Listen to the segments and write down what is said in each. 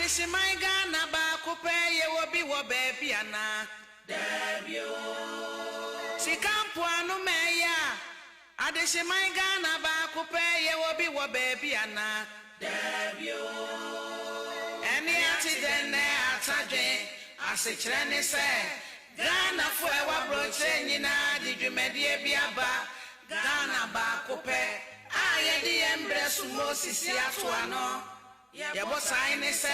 Adisi my Ghana back pay ye will be what baby ana. Debut. Si campuano meya. Adisi my Ghana back pay ye will be what baby ana. Debut. Any accident there as a training say. Ghana forever broaching na did you media biaba Ghana bakope aye di embrace Moses yatuano ya boss I say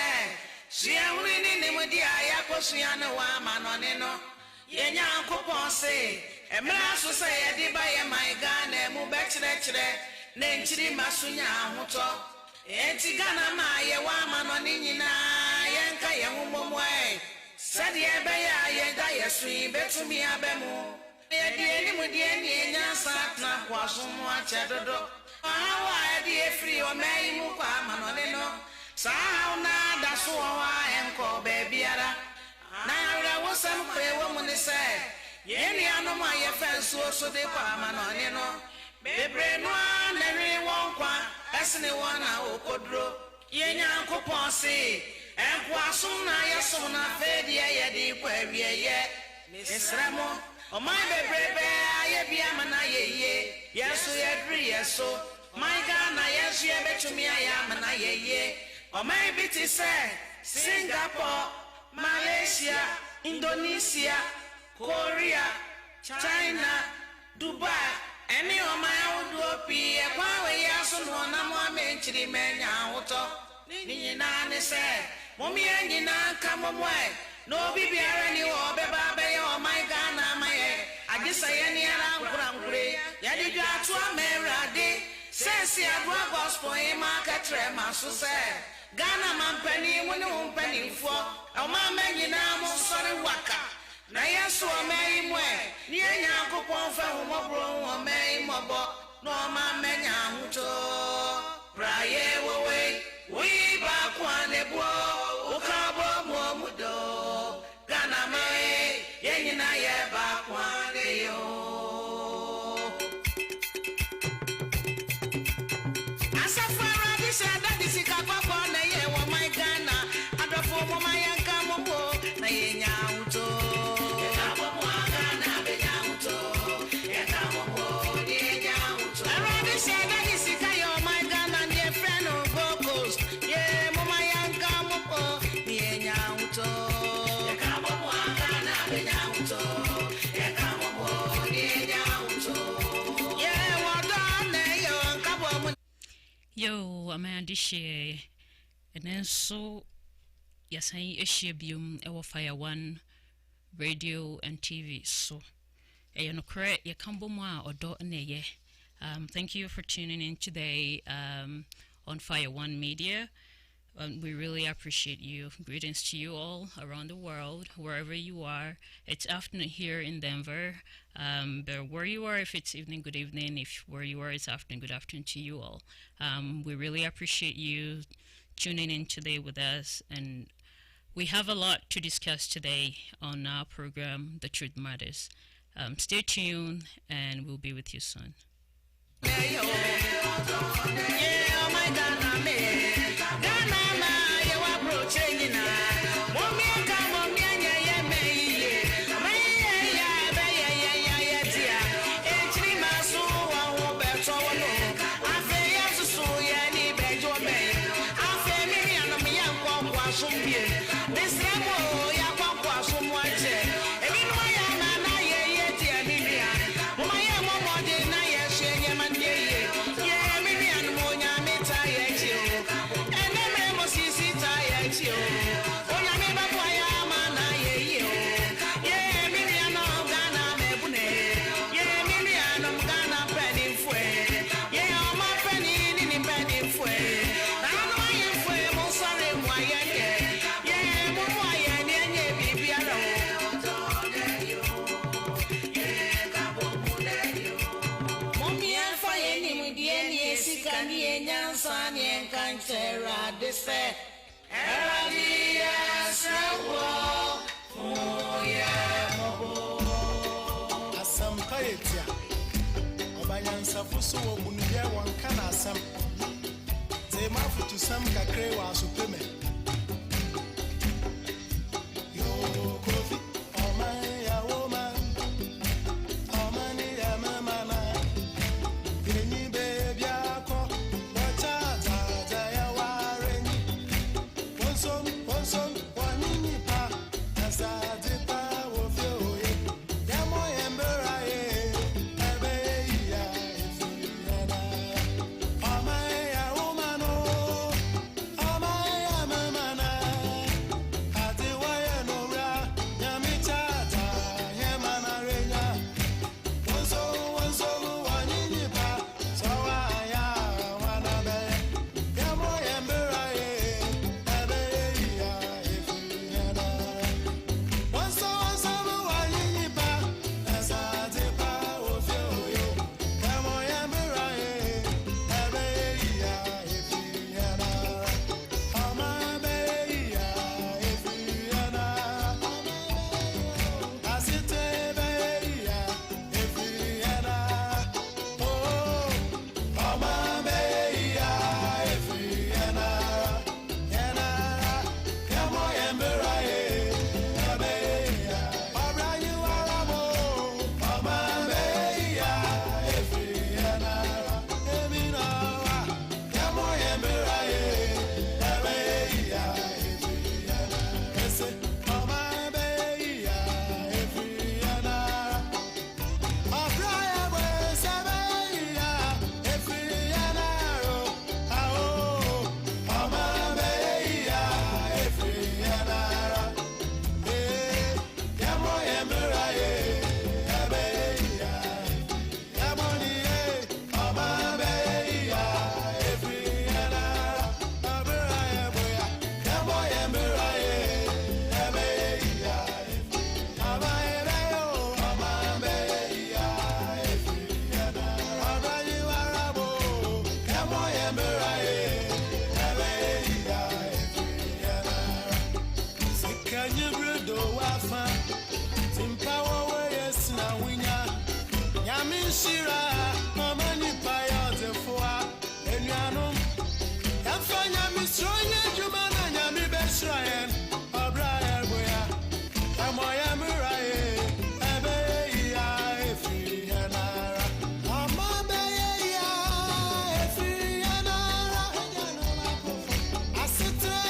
she winning ni mudi aya kosuana wa manone no ye nyankopon say emra so say di ba ye my Ghana mu bekire na nchiri masunya ahoto enti Ghana ma ye wa manone nyina ye nka ye humomwe Said ye beya ye da yesu betumi abemu ye die ni mudie ni nya satna kwaso mu achedodo awa die free o mai mu kwa manone no sa na da so wa enko be biara na ra wosam kwe wo mu ni se ye ni anom aye fanso so de kwa manone no bebre no na ri won kwa esne wona okodro ye nyankopon se Enkwasum na yasum na fedi ye di kwawie ye misramo o my bebrebe aye bia mana ye yeso yedri yeso my Ghana yeso ye betumi aya mana ye o my biti say Singapore, Malaysia, Indonesia, Korea, China, Dubai any o my oduopi e kwa we yaso no na mo amenchiri menya woto ni na ne say Mommy and Naka Momway, no bibiara ni o beba be o my Ghana my I guess I any around Grangre, Yadija to America, Sensi Agua Gospel in Market Trema, so say Ghana man penny when you penny for a man Menginamo sorry waka. Naya so may way, near Yanko Ponfa, Mobro, or May Mobo, no man Menyamuto, Praye away, we back one ebo. Ukabo mudo Ghana mai yenina ye ba kwande yo Asafara disada disika papa na ye wo my Ghana adofo mo mayanka mo na ye nyauto ye kabo mo Ghana be nyauto ye kabo mo ye nyauto Ara disada disika yo my Ghana dear friend of Bocos ye mo mayanka mo Nyauto ye kamo mwanga na be nyauto ye kamo mo ni nyauto ye wadane yo kabo mo yo amandi she enenso yasan ehye biom ewo Fire One radio and TV so no kre ye kambo mo a odo na ye thank you for tuning in today on Fire One Media. We really appreciate you. Greetings to you all around the world, wherever you are. It's afternoon here in Denver. But where you are, if it's evening, good evening. If where you are, it's afternoon, good afternoon to you all. We really appreciate you tuning in today with us. And we have a lot to discuss today on our program, The Truth Matters. Stay tuned, and we'll be with you soon. Safuso omunuye wanka na asam ze mafutu sam kakre wa asopeme Kanye Bredo Wafa, Timpawa Wayes Nawinya, Yamin Shira, Mama Nipaya, the Foa, and Yanum, Yafanya Misroya, Jumana, Yami Besrayan, Abraya Boya, Amoya Murae, Abeya, Free Hanara, Amabeya, Free Hanara, Asitra.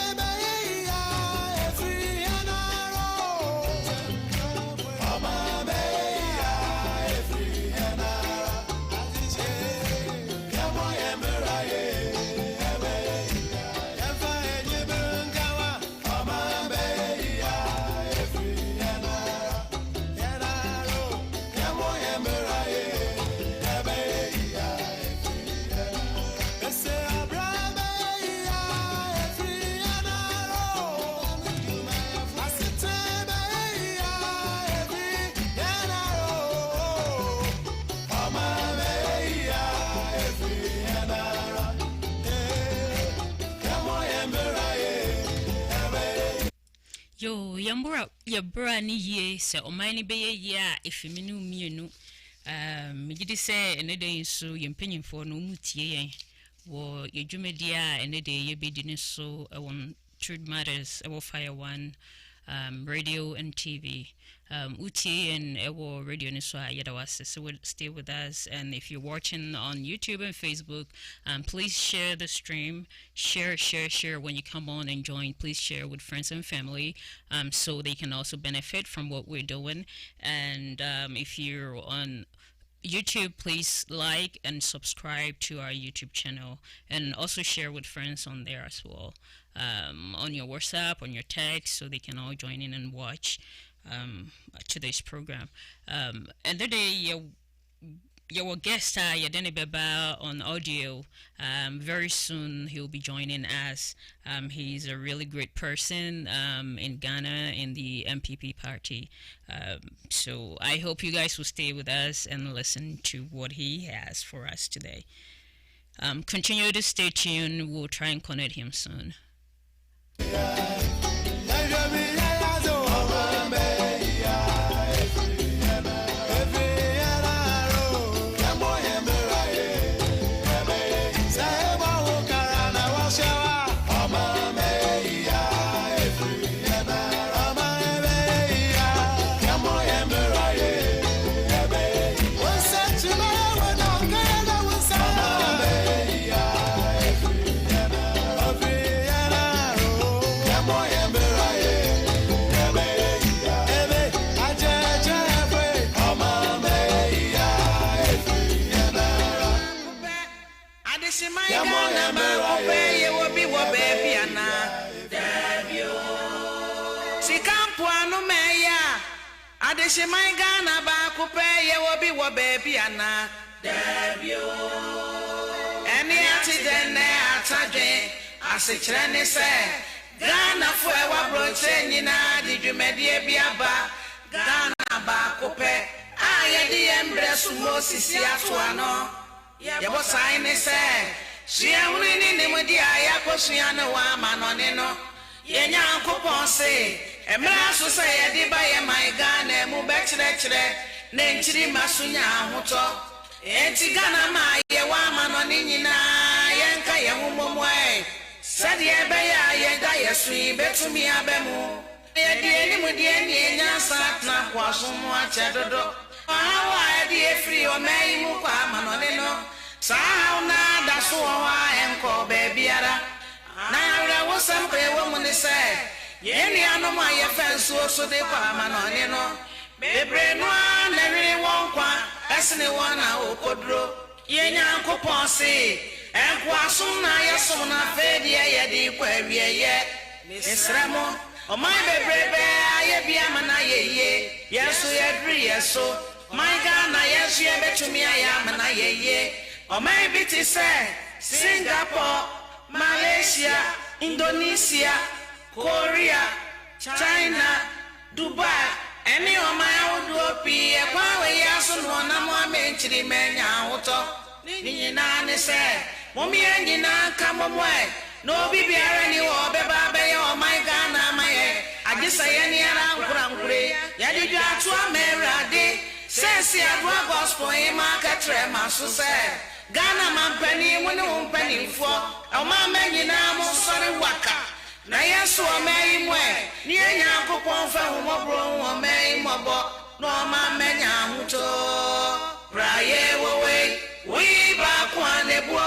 Yo, yambura ya brani ye se omani beye ya efeminu mienu migidi se enede nso yempanyimfo no mutie yen wo yedwumedia enede yebedi ne so won Truth Matters Fire One radio and TV utie and radio ne so yedawase, so stay with us. And if you're watching on YouTube and Facebook, please share the stream, share when you come on and join. Please share with friends and family so they can also benefit from what we're doing. And if you're on YouTube, please like and subscribe to our YouTube channel, and also share with friends on there as well, on your WhatsApp, on your text, so they can all join in and watch today's program. And today your guest Yadene Beba on audio. Very soon he'll be joining us. He's a really great person in Ghana in the MPP party. So I hope you guys will stay with us and listen to what he has for us today. Continue to stay tuned. We'll try and connect him soon. She my Ghana back up ye will be what baby Anna debut. Any accident there at as a Chinese say Ghana for our brochina did you media biaba Ghana back up I the embrace Moses Yatuano. Ya was sign say she am winning him with the Ayakosiana Waman on eno. Yenya coupon say Emraso say Adiba my Ghana mu betchere Nenchiri Masunya Muto Enti Ghana ma ye waman on inina Yanka Yamumwe Sadi Ebeya Yeda Yasui Betumi Abemu Yedi Mudi Nyansa na Kwasumu Achedodo Awa Edi free o May Muka Manonino Sauna Dasuwa Enko Bebiara Na wasam pe woman say Yeni anoma ye fence so de Pamanoni no Bebre no never won't Esne wana okodro Yenya coupon say and Quasuna Yasona Fedia Yedi Queria ye Misramo O my bebre ye biamana ye Yes we agree so My Ghana yes ye bet to me I am an ye O my bitty say Singapore Malaysia, Indonesia, Korea, China, Dubai, any of my old be a power yasun one more menchiri menya auto. Nina say, Mommy and Yina come away. No be any or beba or my Ghana my head. I just sayani ara nkurankure yadi dwa to amerade sense adwa gospel ima katre maso se Ghana mampani mu ne umpani fo o ma manyina mo sori waka na yeso o mai mu e ni enya akopon fa humobro o mai mobo no ma manya huto praye wo we ba kwane bo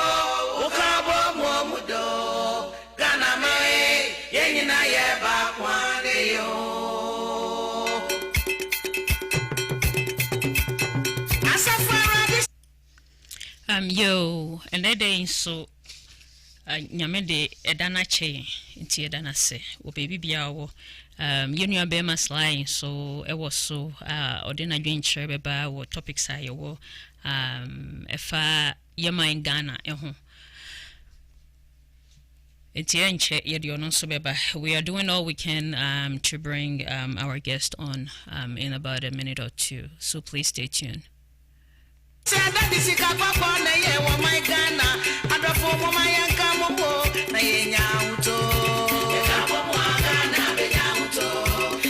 o ka bo mo mudo Ghana mai yenyina ye ba kwane yo yo and that day so nyame de edana che nti edana se wo baby bia wo you know be maslai so it was so ordina dwenche beba wo topics aye wo efa yema in Ghana ho nti enche ye de ono so beba we are doing all we can to bring our guest on in about a minute or two, so please stay tuned. Sada disika papa na ye wo my Ghana adofo mo my yanka mo na ye nyauto ye ka mo Ghana be nyauto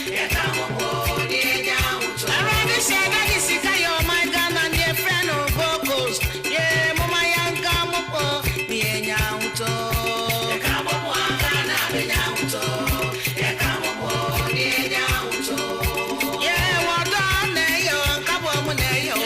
ye ka mo ni nyauto arade sada disika yo my Ghana ni friend of vocals ye mo my yanka mo ni nyauto ye ka mo Ghana be nyauto ye ka mo ni nyauto ye wo do na yo ka mo na yo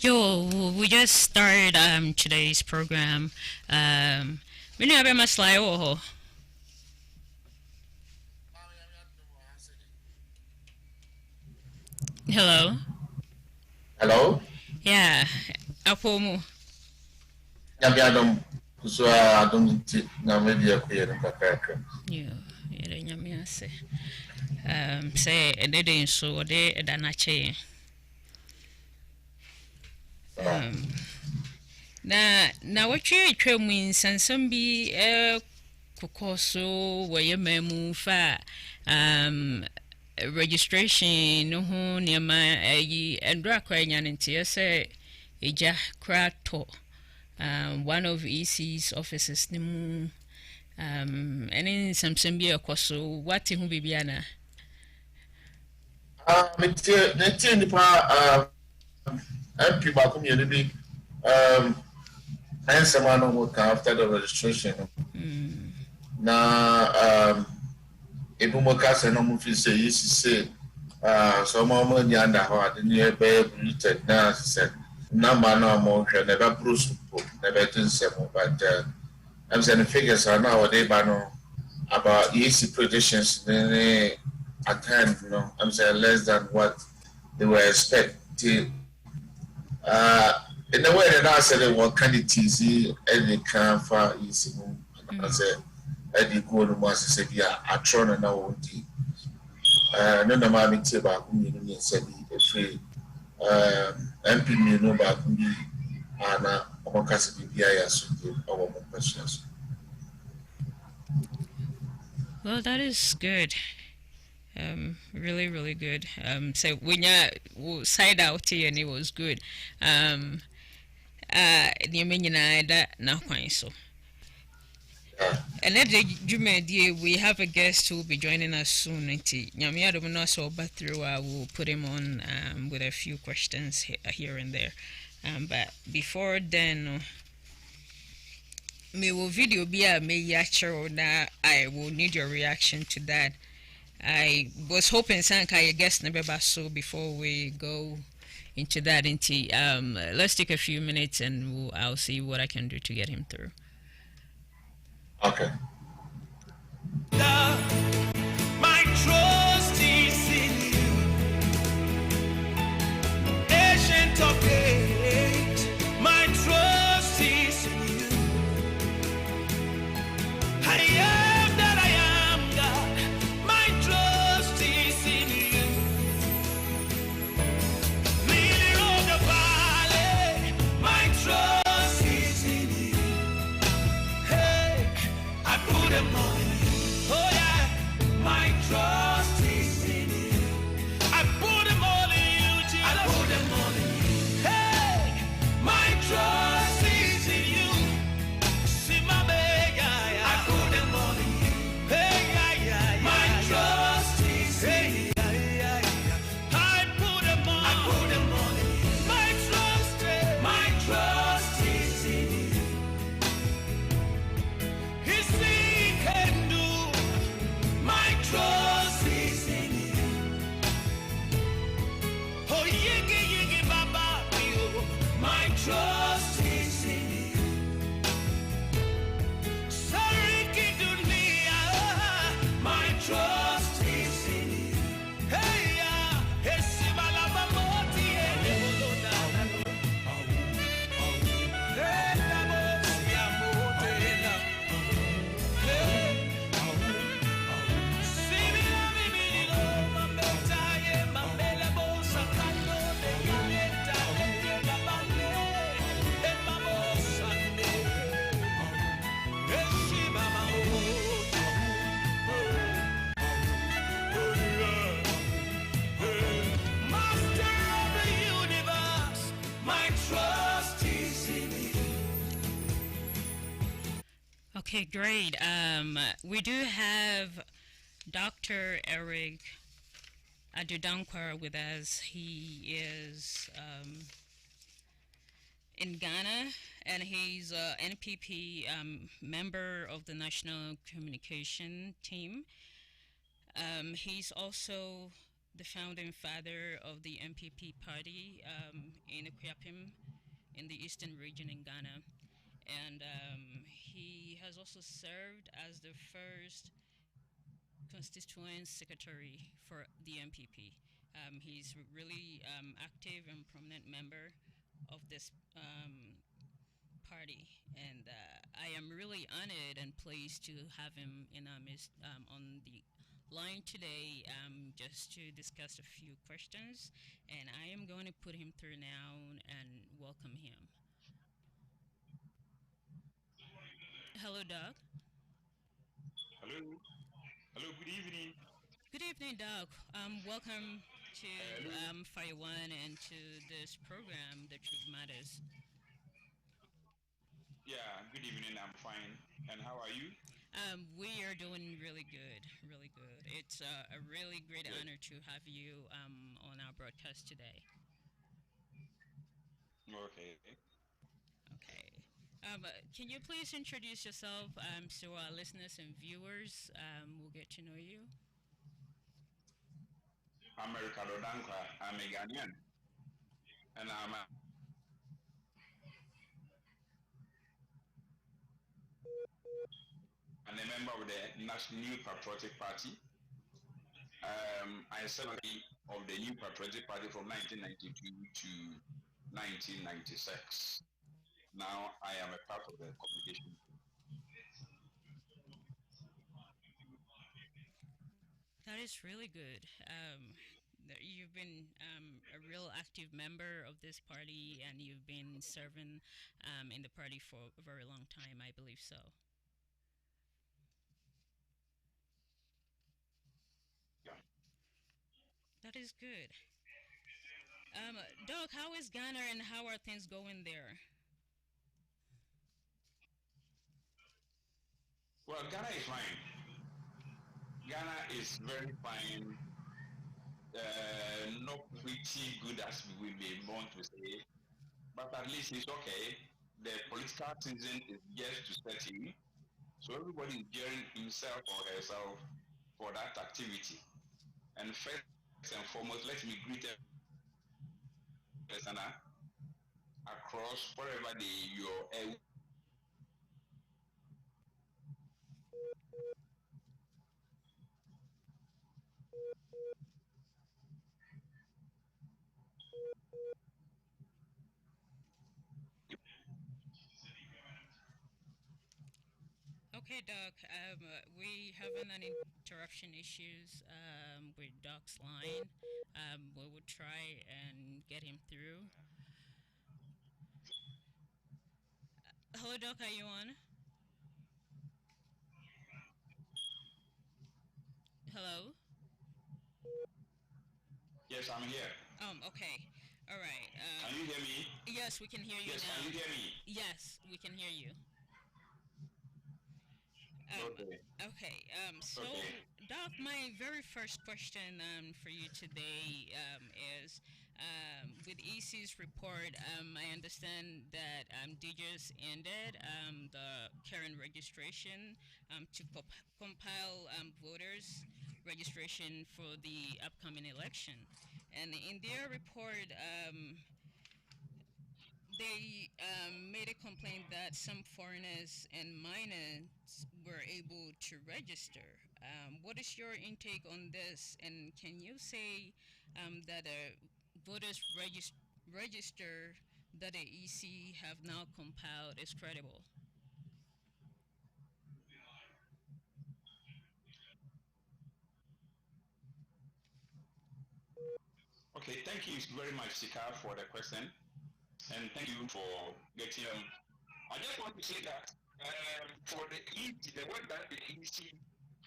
Yo, we just started today's program. We know about maslai oh. Hello. Hello. Yeah. Apomu. Yabiadom so adom na media ko yere kakaka. Yo, yere nyame ase. Say edede so ode edanache. Na wotwe twam insansam bi kokoso waye mamu fa registration no ho niema ayi endra kwa nya ntie se eja krato one of EC's offices nimu any samsam bi akoso wati hu bibia na netie nipa MP ba kom yene bi and someone who come after the registration na ebumoka se no mu fi say yisi say so mo nyanda ho ade ni ebe bulleted na say number no mo hwe na ba bruce na ba tin say mo but I'm saying the figures are now they ba no about easy predictions at hand, you know, I'm saying less than what they were expecting. In the way that I said it was kind of easy, and they can't find easy. I said, I did go to Master said, yeah, I try to know what no, mammy tell about me, said, free MP, you know, about me, and I'm going to be our questions. Well, that is good. Really, really good. So when you side out here and it was good. You mean that now quite so. Yeah. And at the Jumedie, we have a guest who will be joining us soon. Nyamia Dominoso, but through I will put him on with a few questions here and there. But before then, me will video be a me yacho na I will need your reaction to that. I was hoping Sanka guest never so before we go into that let's take a few minutes and I'll see what I can do to get him through. Okay. My trust is in you, ancient of days. My trust is in you. I am that I am, God. My trust is in you. Leader of the valley, my trust is in you. Hey, I put them on you. Oh yeah, my trust is in you. I put them all in you, Jesus. I put them all in you. Hey, my trust is in you. See my baby, I put them all in you. Hey, my trust is in you. I put them all in you. My trust is in you. His he can do. My trust is in you. Oh, yiggy, baba, you. My trust is in you. Sariki dunia. My trust is in you. Hey, esibala mamoti, Master of the universe, my trust is in you. Okay, great. We do have Dr. Eric Adudankwa with us. He is in Ghana, and he's a NPP member of the National Communication Team. He's also the founding father of the MPP party in Akuapem in the eastern region in Ghana. And he has also served as the first constituent secretary for the MPP. He's really active and prominent member of this party, and I am really honored and pleased to have him in our midst on the line today just to discuss a few questions, and I am going to put him through now and welcome him. Hello, Doug. Hello. Hello, good evening. Good evening, Doug. Welcome to Hello. Fire One and to this program, The Truth Matters. Yeah, good evening. I'm fine. And how are you? We are doing really good, really good. It's a really great Good. honor to have you on our broadcast today. Okay. Okay. Can you please introduce yourself so our listeners and viewers will get to know you? I'm Ricardo Dankwa. I'm a Ghanaian. And I'm a member of the National New Patriotic Party. I served of the New Patriotic Party from 1992 to 1996. Now I am a part of the communication. That is really good. You've been a real active member of this party, and you've been serving in the party for a very long time, I believe so. Yeah. That is good. Doug, how is Ghana and how are things going there? Well, Ghana is fine. Ghana is very fine. Not pretty good as we may want to say, but at least it's okay. The political season is just to set in, so everybody is gearing himself or herself for that activity. And first and foremost, let me greet every listener across wherever you're. Okay, Doc. We having an interruption issues with Doc's line. We will try and get him through. Hello, Doc. Are you on? Hello. Yes, I'm here. Okay. All right. Can you hear me? Yes, we can hear you Yes, now. can you hear me? Yes, we can hear you. Okay. Okay. So, Okay. Doc, my very first question for you today is with EC's report. I understand that they just ended the current registration to compile voters registration for the upcoming election, and in their report. They made a complaint that some foreigners and minors were able to register. What is your intake on this? And can you say that voters register that the EC have now compiled is credible? Okay, thank you very much, Sika, for the question. And thank you for getting I just want to say that for the EC, the work that the EC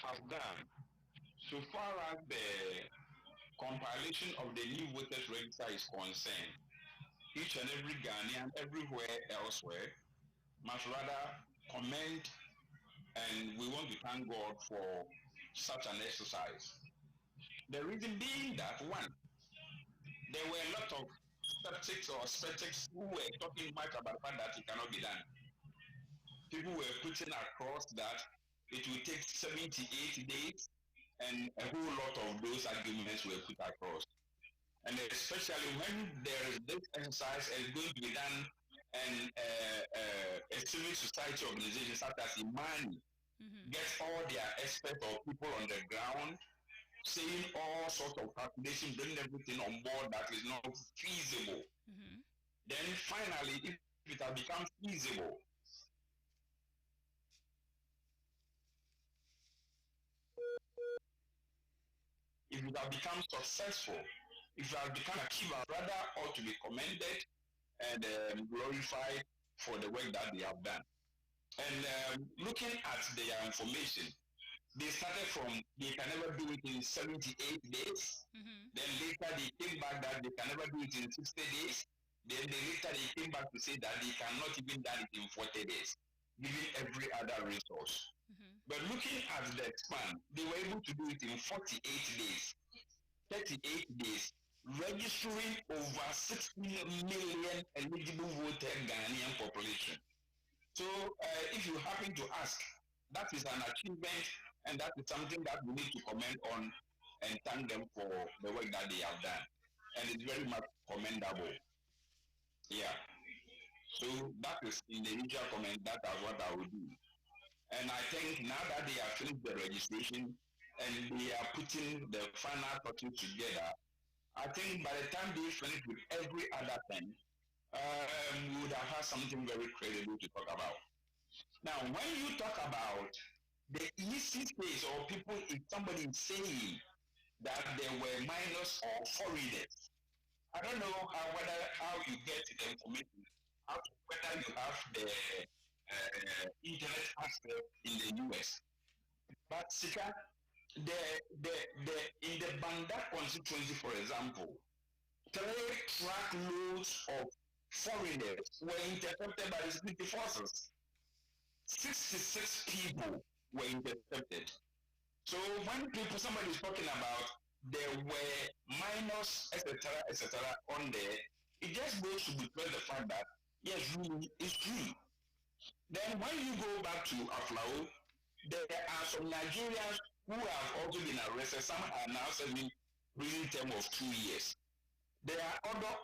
has done, so far as the compilation of the new voters register is concerned, each and every Ghanaian everywhere elsewhere must rather commend, and we want to thank God for such an exercise. The reason being that, one, there were a lot of skeptics who were talking much about the fact that it cannot be done. People were putting across that it will take 78 days, and a whole lot of those arguments were put across. And especially when there is this exercise is going to be done, and a civil society organization such as Imani gets all their experts or people on the ground saying all sorts of calculations, bringing everything on board that is not feasible. Then finally, if it has become feasible, if it has become successful, if it has become achievable, rather ought to be commended and glorified for the work that they have done. And looking at their information, they started from they can never do it in 78 days. Then later they came back that they can never do it in 60 days. Then later they came back to say that they cannot even do it in 40 days, given every other resource. But looking at the span, they were able to do it in 48 days, 38 days, registering over 16 million eligible voter Ghanaian population. So if you happen to ask, that is an achievement, and that is something that we need to comment on and thank them for the work that they have done. And it's very much commendable. Yeah. So that is in the initial comment, that is what I will do. And I think now that they have finished the registration and they are putting the final touches together, I think by the time they finish with every other thing, we would have had something very credible to talk about. Now, when you talk about the EC space or people, if somebody is saying that there were minors or foreigners, I don't know how you get the information, whether you have the internet access in the US. But Sika, in the Banda constituency, for example, 3 truckloads of foreigners were intercepted by the security forces. 66 people were intercepted. So when somebody is talking about there were minors, etc., on there, it just goes to betray the fact that yes, really, it's true. Then when you go back to Aflao, there are some Nigerians who have also been arrested. Some are now serving prison term of 2 years. There are other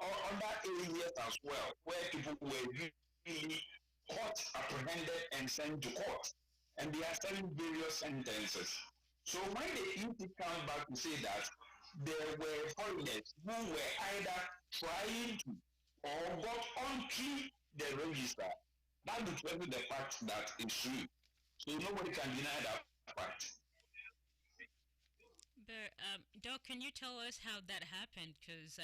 areas as well where people were really caught, apprehended, and sent to court, and they are serving various sentences. So when the EC comes back to say that there were foreigners who were either trying to or got onto the register, that betrays the fact that it's true. So nobody can deny that fact. But Doc, can you tell us how that happened? Because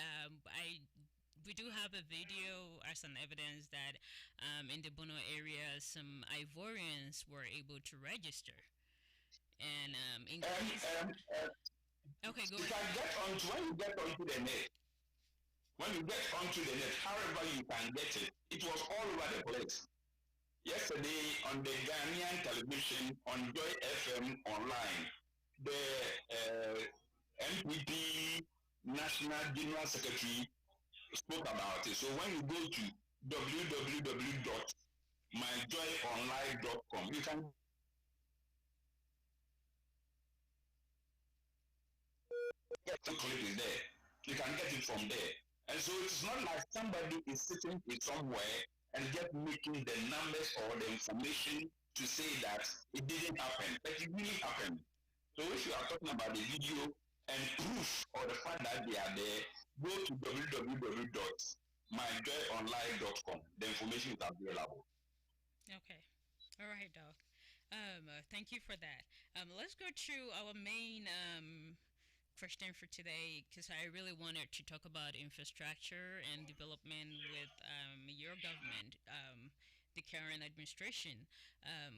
we do have a video as an evidence that in the Bono area, some Ivorians were able to register. And in case... okay, go ahead. You can get onto, when you get onto the net, however you can get it, it was all over the place. Yesterday on the Ghanaian television, on Joy FM online, the MPP National General Secretary spoke about it. So when you go to www.myjoyonline.com, you can get the clip is there. You can get it from there. And so it's not like somebody is sitting somewhere and just making the numbers or the information to say that it didn't happen, but it really happened. So if you are talking about the video and proof or the fact that they are there, go to www.myjoyonline.com. The information is available. Okay. All right, Doc. Thank you for that. Let's go to our main question for today, because I really wanted to talk about infrastructure and development with your government, the current administration.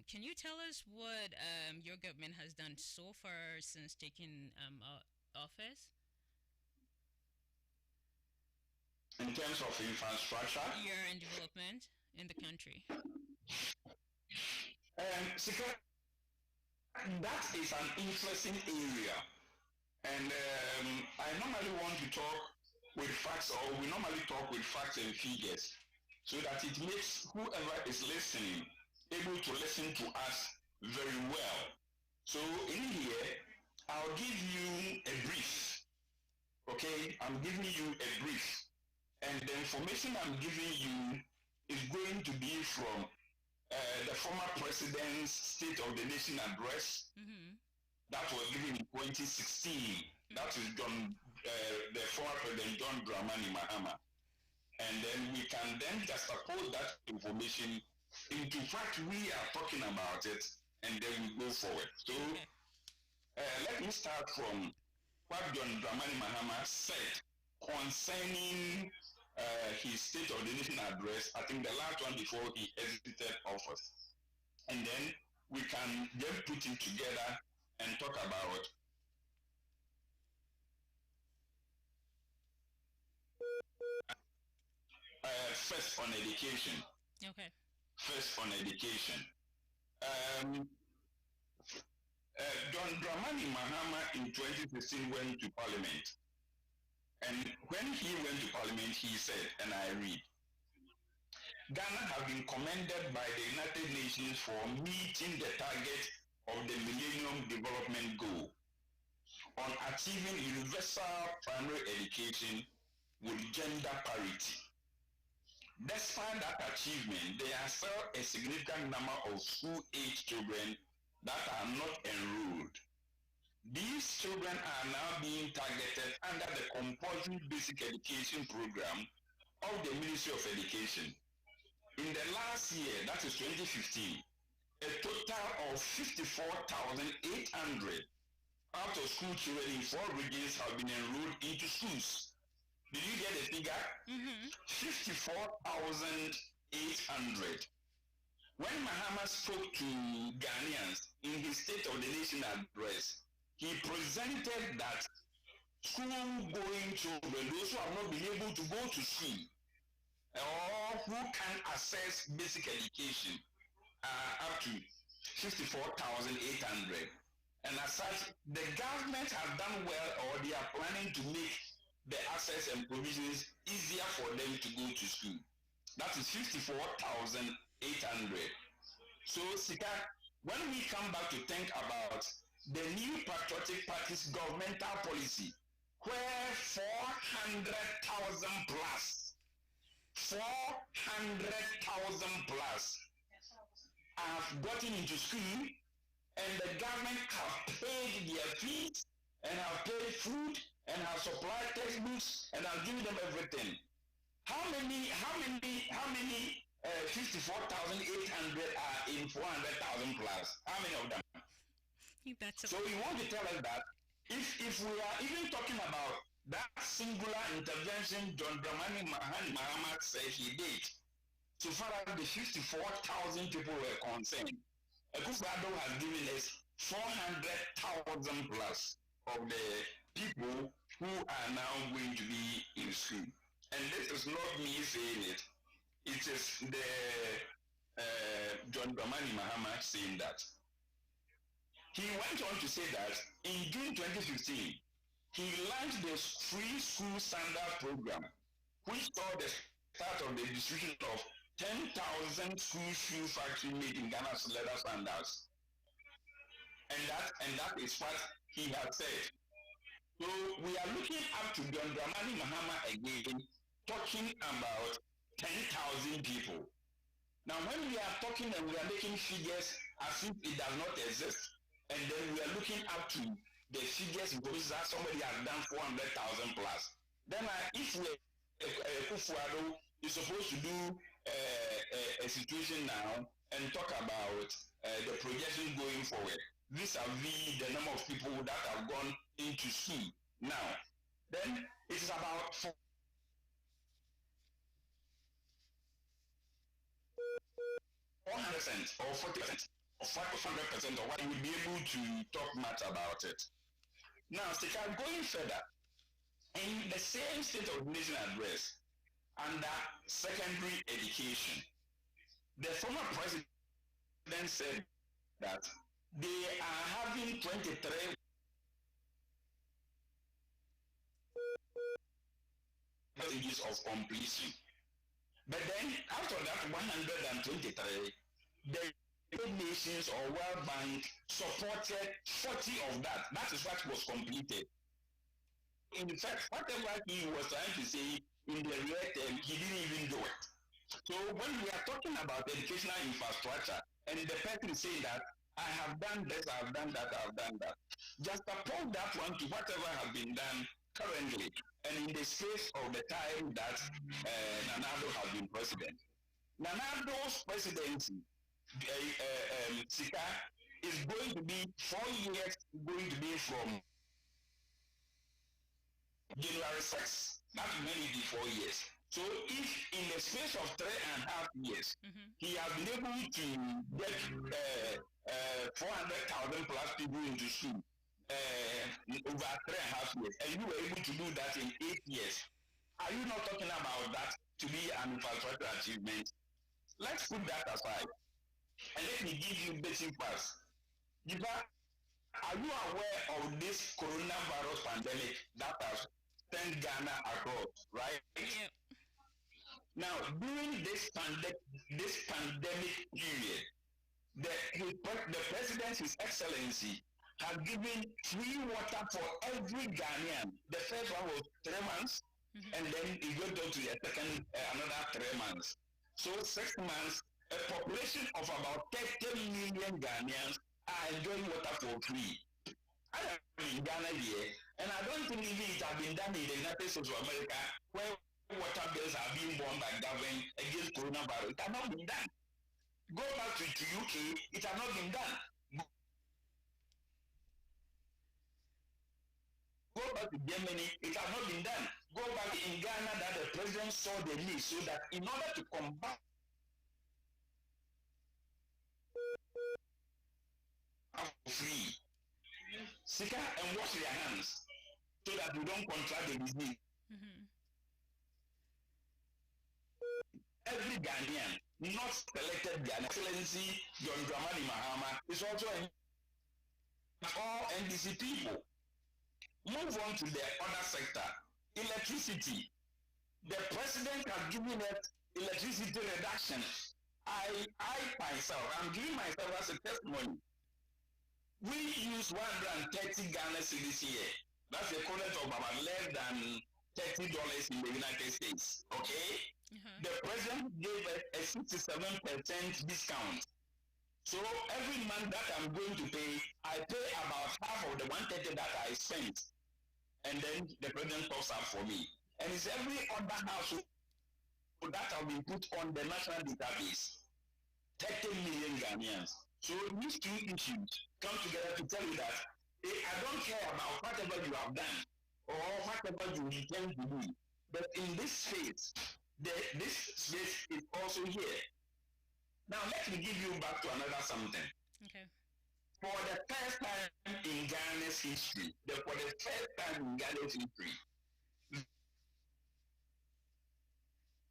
Can you tell us what your government has done so far since taking office? In terms of infrastructure? Yeah, and development in the country. That is an interesting area. And I normally want to talk with facts, or we normally talk with facts and figures, so that it makes whoever is listening able to listen to us very well. So in here, I'll give you a brief. Okay, I'm giving you a brief. And the information I'm giving you is going to be from the former president's State of the Nation address. Mm-hmm. That was given in 2016. That is the former President John Dramani Mahama. And then we can then juxtapose that information into fact we are talking about it, and then we go forward. So let me start from what John Dramani Mahama said concerning his State of the Nation address, I think the last one before he exited office. And then we can then put it together and talk about first on education. Okay. First on education. John Dramani Mahama in 2016 went to Parliament. And when he went to Parliament, he said, and I read, Ghana have been commended by the United Nations for meeting the target of the Millennium Development Goal on achieving universal primary education with gender parity. Despite that achievement, there are still a significant number of school-age children that are not enrolled. These children are now being targeted under the compulsory basic education program of the Ministry of Education. In the last year, that is 2015, a total of 54,800 out of school children in 4 regions have been enrolled into schools. Did you get the figure? Mm-hmm. 54,800. When Mahama spoke to Ghanaians in his State of the Nation address, he presented that school-going children, those who have not been able to go to school, or who can access basic education, are up to 54,800. And as such, the government has done well, or they are planning to make the access and provisions easier for them to go to school. That is 54,800. So, Sika, when we come back to think about the new Patriotic Party's governmental policy, where 400,000 plus have gotten into school, and the government have paid their fees and have paid food and have supplied textbooks and have given them everything. How many 54,800 are in 400,000 plus? How many of them? You better. So you want to tell us that if we are even talking about that singular intervention John Dramani Mahama said he did, so far as the 54,000 people were concerned, Akufo-Addo has given us 400,000 plus of the people who are now going to be in school. And this is not me saying it. It is the John Dramani Mahama saying that. He went on to say that in June 2015, he launched the Free School Standard Program, which saw the start of the distribution of 10,000 school shoe factory made in Ghana's leather sandals. And that is what he had said. So we are looking up to John Dramani Mahama again, talking about 10,000 people. Now, when we are talking and we are making figures as if it does not exist, and then we are looking up to the figures because that somebody has done 400,000 plus, then if Akufo-Addo is supposed to do a situation now and talk about the projection going forward, vis-a-vis the number of people that have gone into school now, then it is about 400% or 40% or 500% or what, you will be able to talk much about it. Now, Sika, going further, in the same State of the Nation address under secondary education, the former president said that they are having 23 percentages of completion. But then after that 123, the United Nations or World Bank supported 40 of that. That is what was completed. In fact, whatever he was trying to say in the real term, he didn't even do it. So when we are talking about educational infrastructure, and the person saying that I have done this, I have done that, I have done that, just apply that one to whatever has been done currently and in the space of the time that Nana Addo has been president. Nana Addo's presidency, Sika, is going to be 4 years, going to be from January 6th. That's many be 4 years. So if in the space of 3.5 years, he has been able to get 400,000 plus people into school over 3.5 years, and you were able to do that in 8 years, are you not talking about that to be an infrastructure achievement? Let's put that aside. And let me give you basic facts. Are you aware of this coronavirus pandemic that has sent Ghana across, right? Yeah. Now, during this pandemic period, the President, His Excellency, has given free water for every Ghanaian. The first one was 3 months, and then it went on to the second, another 3 months. So 6 months, a population of about 30 million Ghanaians are enjoying water for free. I am in Ghana here, and I don't think even it has been done in the United States of America, where water bills are being borne by government against coronavirus. It has not been done. Go back to UK, it has not been done. Go back to Germany, it has not been done. Go back in Ghana that the president saw the need so that in order to combat free, Sika and wash their hands so that we don't contract the disease. Every Ghanaian not selected Ghana. Excellency John Dramani Mahama is also all NDC people. Move on to the other sector. Electricity. The president has given it electricity reduction. I myself, I'm giving myself as a testimony. We use 130 Ghana cedis here. That's the equivalent of about less than $30 in the United States. Okay? The president gave a 67% discount. So every month that I'm going to pay, I pay about half of the 130 that I spent. And then the president tops up for me. And it's every other household that have been put on the national database. 30 million Ghanaians. So these two issues come together to tell you that I don't care about whatever you have done or whatever you intend to do. But in this phase, this space is also here. Now let me give you back to another something. Okay. For the first time in Ghana's history,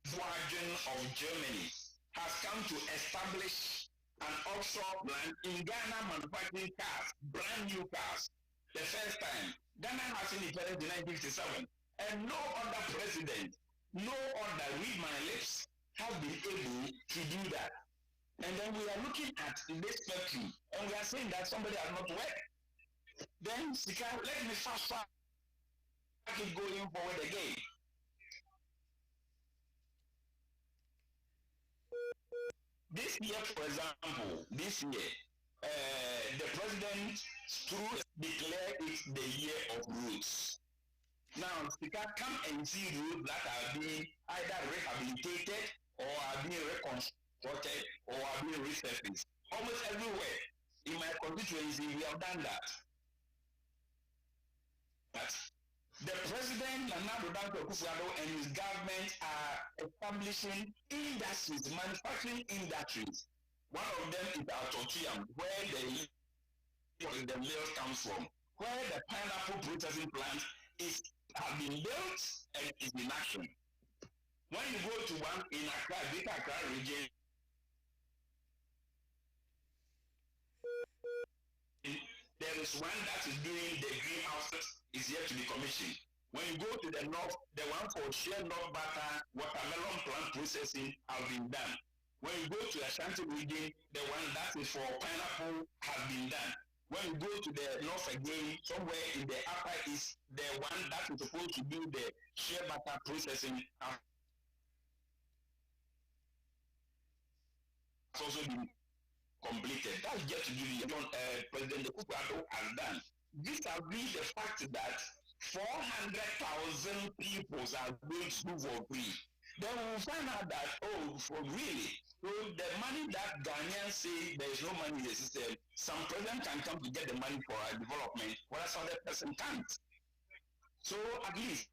Volkswagen of Germany has come to establish an offshore plant in Ghana manufacturing cars, brand new cars. The first time. Ghana has independence in 1957, and no other president, no other, read my lips, have been able to do that. And then we are looking at this factory, and we are saying that somebody has not worked. Then, let me fast track it going forward again. This year, for example, the president declared it the year of roads. Now, Speaker, come and see roads that are being either rehabilitated or are being reconstructed or are being resurfaced. Almost everywhere in my constituency, we have done that. But the president, Nana Addo Dankwa Akufo-Addo, and his government are establishing industries, manufacturing industries. One of them is Altotiam, where the milk comes from, where the pineapple processing plant has been built and is in action. When you go to one in Accra, Greater Accra region, there is one that is doing the greenhouses, is yet to be commissioned. When you go to the north, the one for shea nut butter, watermelon plant processing has been done. When you go to Ashanti region, the one that is for pineapple has been done. When you go to the north again, somewhere in the upper east, the one that is supposed to do the shea butter processing has also been completed. That's just to give you President Akufo-Addo has done. This has been the fact that 400,000 people are going to do for free. Then we will find out that, for really, so the money that Ghanaians say there is no money in the system, some president can come to get the money for our development, whereas other person can't. So at least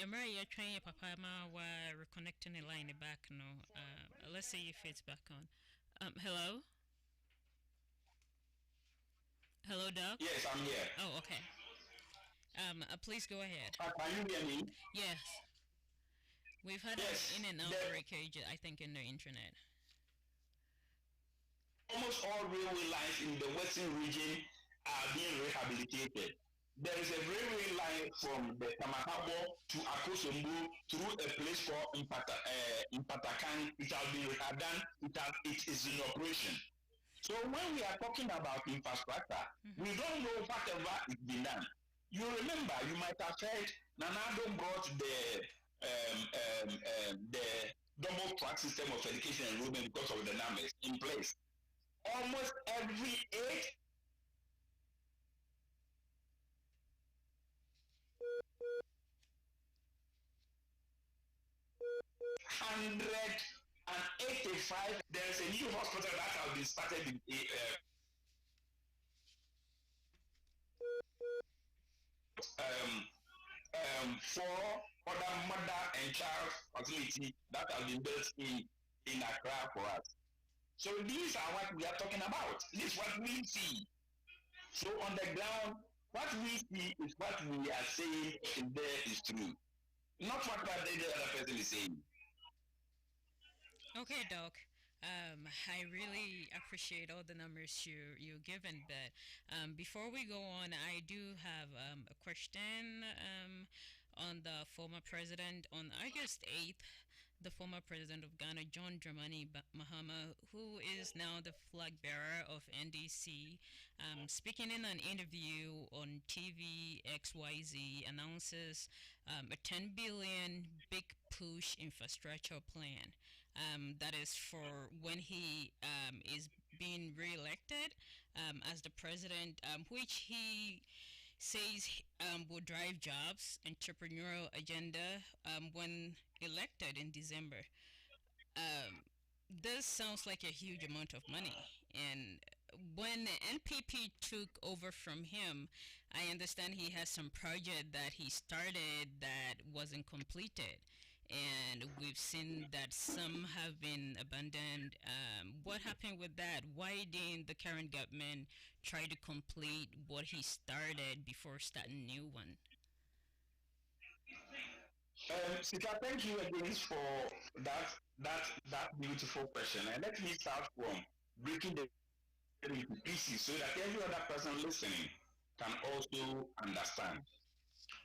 Emery, you're trying your papa while reconnecting the line back now. Let's see if it's back on. Hello? Hello, Doc? Yes, I'm here. Oh, okay. Please go ahead. Can you hear me? Yes. We've had an in and out breakage, I think, in the internet. Almost all railway lines in the western region are being rehabilitated. There is a railway line from the Tamahabo to Akosombo through a place called Impatakan. It has been redone. It is in operation. So when we are talking about infrastructure, we don't know whatever is being done. You remember, you might have heard Nana Addo brought the double track system of education and enrollment because of the numbers in place. Almost every 885, there's a new hospital that has been started in for other mother and child facility that has been built in Accra for us. So these are what we are talking about. This is what we see. So on the ground, what we see is what we are saying there is true, not what the other person is saying. Okay, Doc. I really appreciate all the numbers you're given, but before we go on, I do have a question on the former president. On August 8th, the former president of Ghana, John Dramani Mahama, who is now the flag bearer of NDC, speaking in an interview on TV XYZ, announces a 10 billion big push infrastructure plan that is for when he is being re-elected as the president, which he says will drive jobs, entrepreneurial agenda when elected in December. This sounds like a huge amount of money. And when NPP took over from him, I understand he has some project that he started that wasn't completed. And we've seen that some have been abandoned. What happened with that? Why didn't the current government try to complete what he started before starting a new one? Sika, thank you again for that beautiful question. And let me start from breaking the into pieces so that every other person listening can also understand.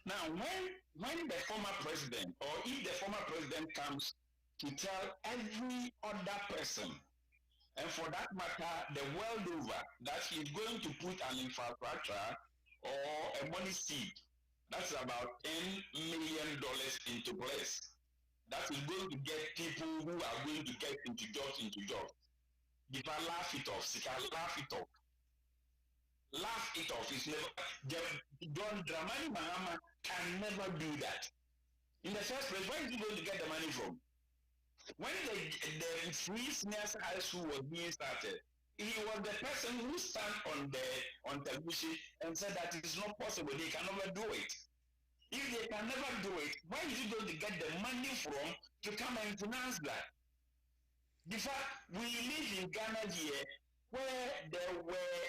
Now, when the former president, or if the former president comes to tell every other person, and for that matter, the world over, that he's going to put an infrastructure or a money seed, that's about $10 million into place, that is going to get people who are going to get into jobs. If I laugh it off, Sika, laugh it off. Laugh it off. It's never. John Dramani Mahama can never do that. In the first place, where is he going to get the money from? When the Free Seniors High School was being started, he was the person who stand on television and said that it is not possible. They can never do it. If they can never do it, where is he going to get the money from to come and finance that? In fact, we live in Ghana here where there were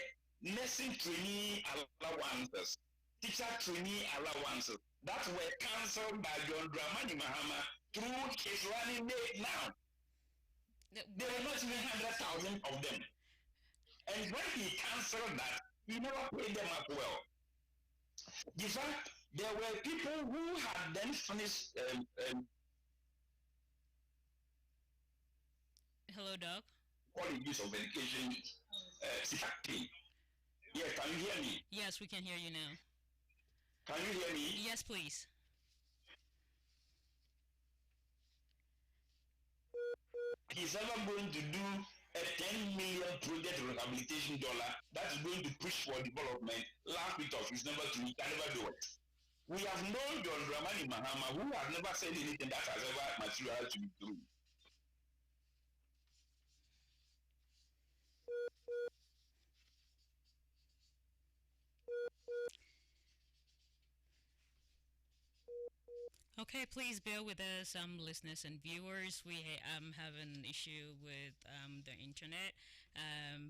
nursing trainee allowances, teacher trainee allowances that were cancelled by John Dramani Mahama through his running mate now. There were not even 100,000 of them. And when he cancelled that, he never paid them up well. In fact, there were people who had then finished Hello, Doc. colleges of education. Yes, can you hear me? Yes, we can hear you now. Can you hear me? Yes, please. He's ever going to do a 10 million project rehabilitation dollar that is going to push for development. Laugh it off. It's never true. He can never do it. We have known John Dramani Mahama, who has never said anything that has ever materialized to be true. Okay, please bear with us, listeners and viewers. We have an issue with the internet,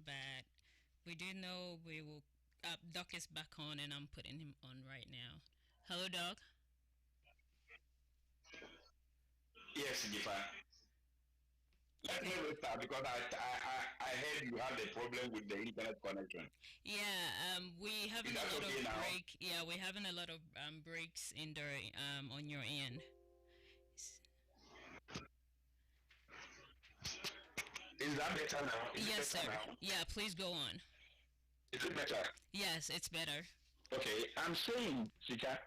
but we do know we will. Doc is back on, and I'm putting him on right now. Hello, Doc. Yes, Gifa. Let me restart because I heard you had a problem with the internet connection. Yeah, we having a lot okay of now? break. Yeah, we're having a lot of breaks in the on your end. Is that better now? Yes, sir. Yeah, please go on. Is it better? Yes, it's better. Okay, I'm saying, Sika.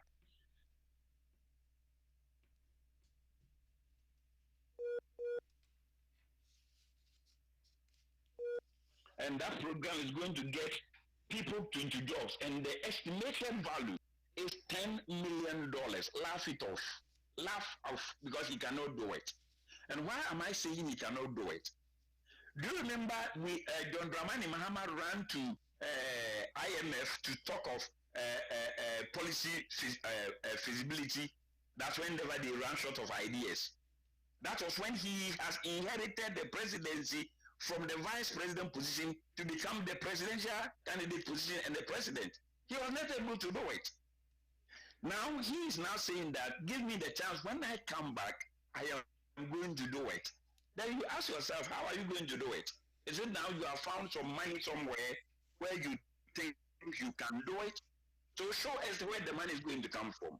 And that program is going to get people into jobs, and the estimated value is $10 million. Laugh it off. Laugh off because he cannot do it. And why am I saying he cannot do it? Do you remember John Dramani Mahama ran to IMF to talk of policy feasibility? That's whenever they ran short of ideas. That was when he has inherited the presidency from the vice president position to become the presidential candidate position and the president. He was not able to do it. Now he is now saying that, give me the chance. When I come back, I am going to do it. Then you ask yourself, how are you going to do it? Is it now you have found some money somewhere where you think you can do it? So show us where the money is going to come from.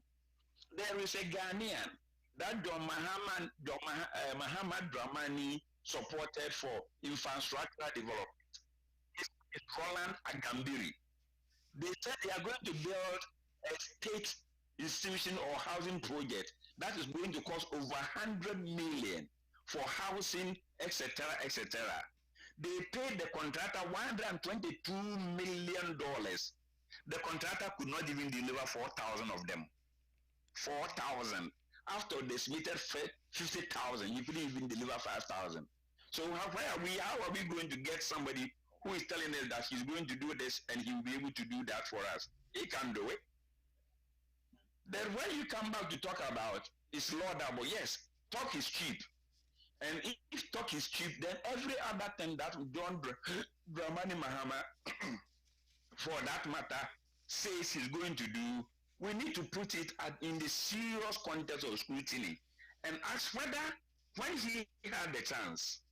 There is a Ghanaian that John Mahamad Dramani supported for infrastructure development. It's Roland Agambiri. They said they are going to build a state institution or housing project that is going to cost over 100 million for housing, etc., etc. They paid the contractor $122 million. The contractor could not even deliver 4,000 of them. 4,000. After they submitted 50,000, you couldn't even deliver 5,000. So how are we going to get somebody who is telling us that he's going to do this and he will be able to do that for us? He can't do it. Then when you come back to talk about it's laudable, yes, talk is cheap. And if talk is cheap, then every other thing that John Dramani Mahama, for that matter, says he's going to do, we need to put it in the serious context of scrutiny and ask whether when he had the chance,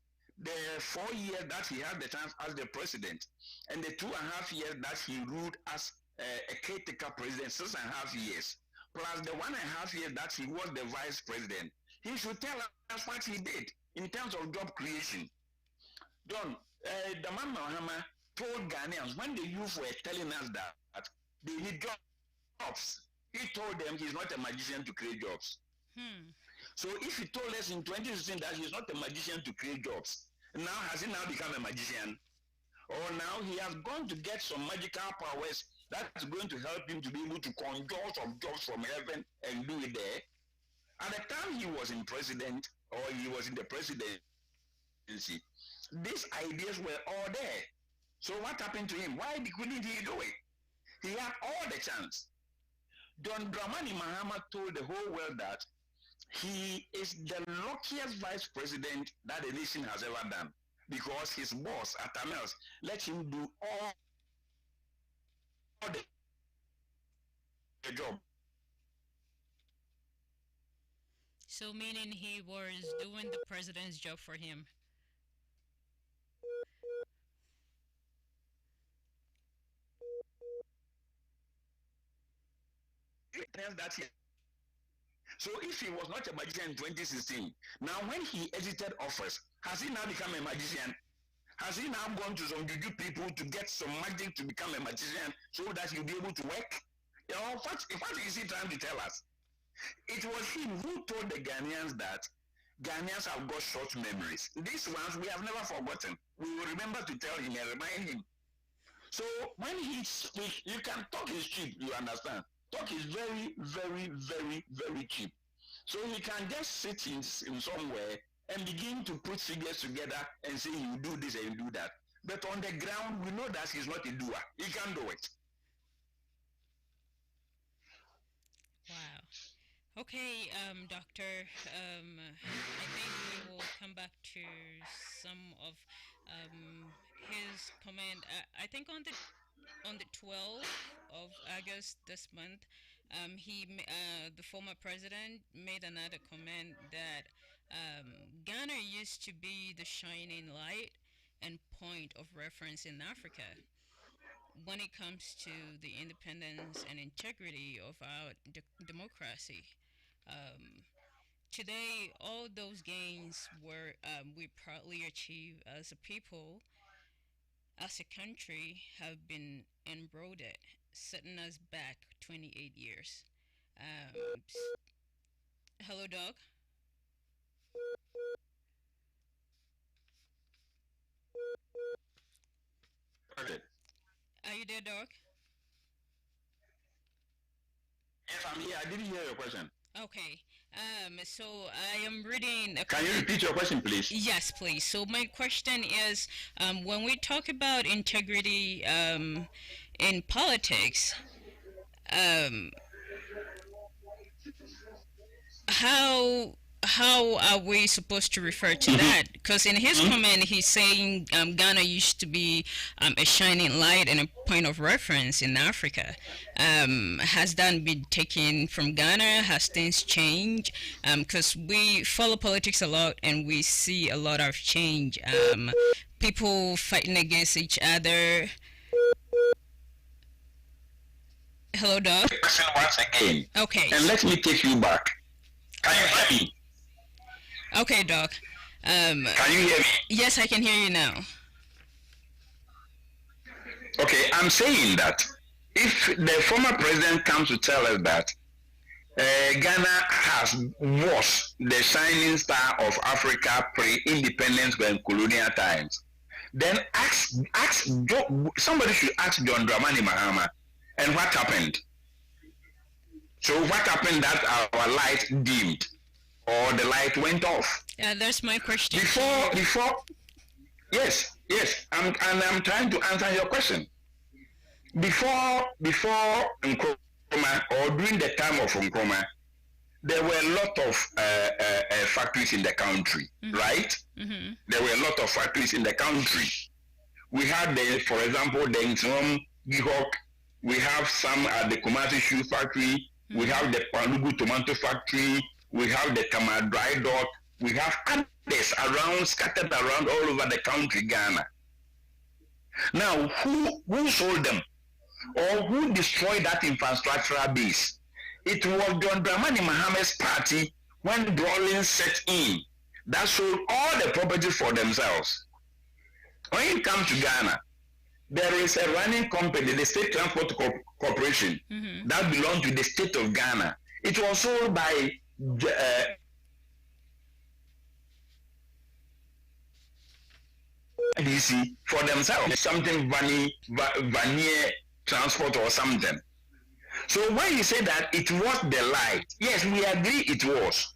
the 4 years that he had the chance as the president and the 2.5 years that he ruled as a caretaker president, 6.5 years, plus the 1.5 years that he was the vice president, he should tell us what he did in terms of job creation. John, Dramani Mahama told Ghanaians when the youth were telling us that they need jobs, he told them he's not a magician to create jobs. So if he told us in 2016 that he's not a magician to create jobs, now has he now become a magician? Or now he has gone to get some magical powers that's going to help him to be able to conjure some jobs from heaven and do it there? At the time he was in president, or he was in the presidency, these ideas were all there. So what happened to him? Why couldn't he do it? He had all the chance. John Dramani Mahama told the whole world that he is the luckiest vice president that the nation has ever done, because his boss at Amels let him do all the job. So meaning he was doing the president's job for him. So if he was not a magician in 2016, now when he exited office, has he now become a magician? Has he now gone to some juju people to get some magic to become a magician so that he'll be able to work? You know, what is he trying to tell us? It was him who told the Ghanaians that Ghanaians have got short memories. These ones we have never forgotten. We will remember to tell him and remind him. So when he speaks, you can talk is cheap, you understand? Talk is very, very, very, very cheap. So he can just sit in somewhere and begin to put figures together and say you do this and you do that. But on the ground, we know that he's not a doer. He can't do it. Wow. Okay, Doctor, I think we will come back to some of his comment. I think on the 12th of August this month, the former president made another comment that Ghana used to be the shining light and point of reference in Africa when it comes to the independence and integrity of our democracy. Today, all those gains we proudly achieved as a people, as a country, have been eroded, setting us back 28 years. Hello, Doc. Okay. Are you there, Doc? Yes, I'm here. I didn't hear your question. Okay. So I am reading. Can you repeat your question, please? Yes, please. So my question is, when we talk about integrity in politics, how how are we supposed to refer to that? Because in his comment, he's saying Ghana used to be a shining light and a point of reference in Africa. Has that been taken from Ghana? Has things changed? Because we follow politics a lot and we see a lot of change. People fighting against each other. Hello, Doc. Once again. Okay. And let me take you back. Can you hear me? Okay, Doc. Can you hear me? Yes, I can hear you now. Okay, I'm saying that if the former president comes to tell us that Ghana was the shining star of Africa pre-independence and colonial times, then somebody should ask John Dramani Mahama, and what happened? So what happened that our light dimmed or the light went off? Yeah, that's my question. Before, yes, I'm trying to answer your question. Before Nkrumah, or during the time of Nkrumah, there were a lot of factories in the country, right? Mm-hmm. There were a lot of factories in the country. We had, for example, the Nsom Gihok. We have some at the Kumasi Shoe Factory. Mm-hmm. We have the Panugu Tomato Factory. We have the Tama Dry Dock. We have others scattered around all over the country, Ghana. Now, who sold them? Or who destroyed that infrastructural base? It was John Dramani Mahama's party when Rawlings set in that sold all the property for themselves. When it comes to Ghana, there is a running company, the State Transport Corporation, that belongs to the state of Ghana. It was sold by DC for themselves, something Vanier Transport or something. So when you say that it was the light, yes, we agree it was.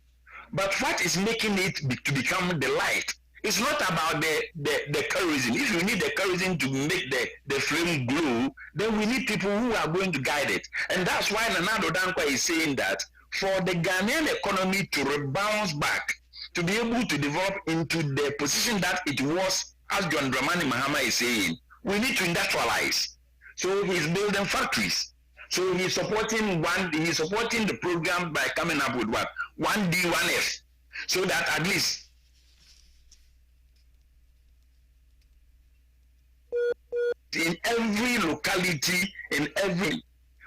But what is making it to become the light? It's not about the kerosene. If you need the kerosene to make the flame glow, then we need people who are going to guide it. And that's why Nana Addo Dankwa is saying that for the Ghanaian economy to rebound back, to be able to develop into the position that it was, as John Dramani Mahama is saying, we need to industrialize. So he's building factories. So he's supporting the program by coming up with what? 1D, 1F. So that at least in every locality,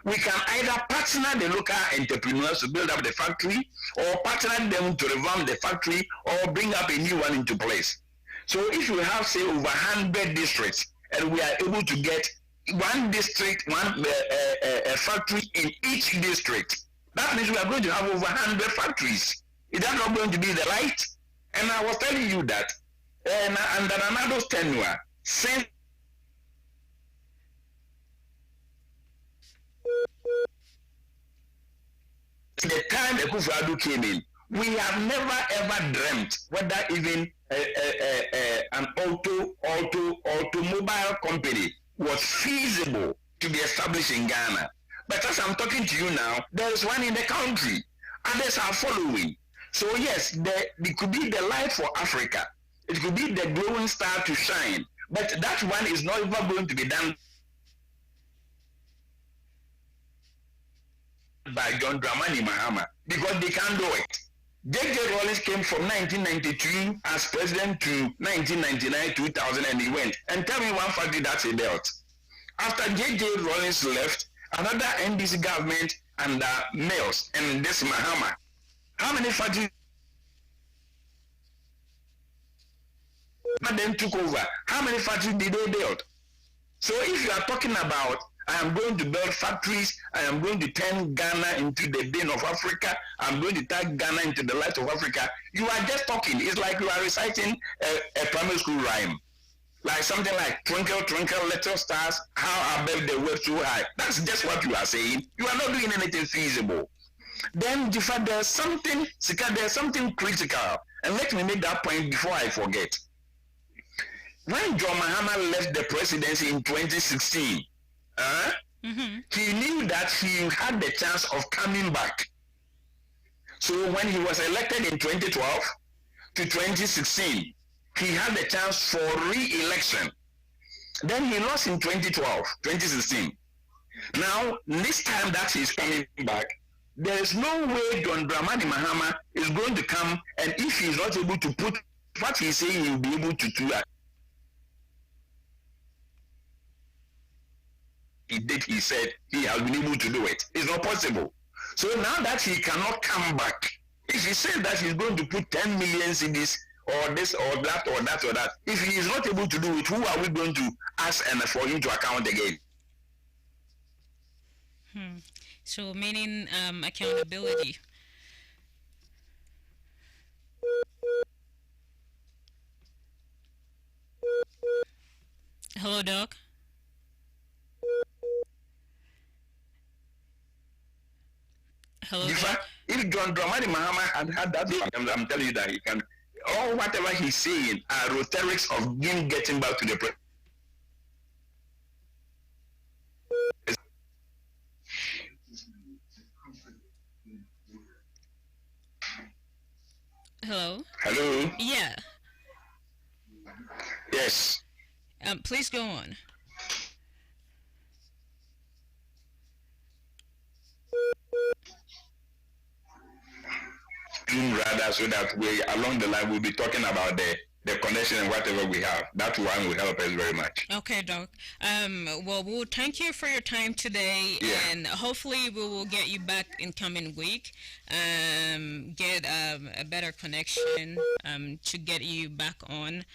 we can either partner the local entrepreneurs to build up the factory, or partner them to revamp the factory, or bring up a new one into place. So if we have, say, over 100 districts, and we are able to get one district, a factory in each district, that means we are going to have over 100 factories. Is that not going to be the light? And I was telling you that under Nanado's tenure, since the time Akufo-Addo came in, we have never ever dreamt whether even an automobile company was feasible to be established in Ghana. But as I'm talking to you now, there is one in the country. Others are following. So yes, it could be the light for Africa. It could be the glowing star to shine. But that one is not even going to be done by John Dramani Mahama, because they can't do it. J.J. Rawlings came from 1992 as president to 1999, 2000, and he went. And tell me one factory that's a belt. After J.J. Rawlings left, another NDC government under Mills and this Mahama, how many factories then took over? How many factories did they build? So if you are talking about, I am going to build factories, I am going to turn Ghana into the den of Africa, I'm going to turn Ghana into the light of Africa, you are just talking. It's like you are reciting a primary school rhyme. Like something like, twinkle, twinkle, little stars, how above the world so high. That's just what you are saying. You are not doing anything feasible. Then, there's something critical. And let me make that point before I forget. When John Mahama left the presidency in 2016, he knew that he had the chance of coming back. So when he was elected in 2012 to 2016, he had the chance for re-election. Then he lost in 2016. Now, this time that he's coming back, there is no way John Dramani Mahama is going to come, and if he's not able to put what he's saying, he'll be able to do that. He did, he said he has been able to do it. It's not possible. So now that he cannot come back, if he says that he's going to put 10 million in this or this or that or that or that, if he is not able to do it, who are we going to ask and for him to account again? So meaning accountability. Hello, Doc. Hello. If John Dramani Mahama had that, I'm telling you that he can. All whatever he's saying are rhetorics of him getting back to the president. Hello. Hello. Yeah. Yes. Please go on. Rather, so that we along the line we'll be talking about the connection and whatever we have. That one will help us very much. Okay, Doc. Well, we'll thank you for your time today, and hopefully we will get you back in coming week. Get a better connection to get you back on,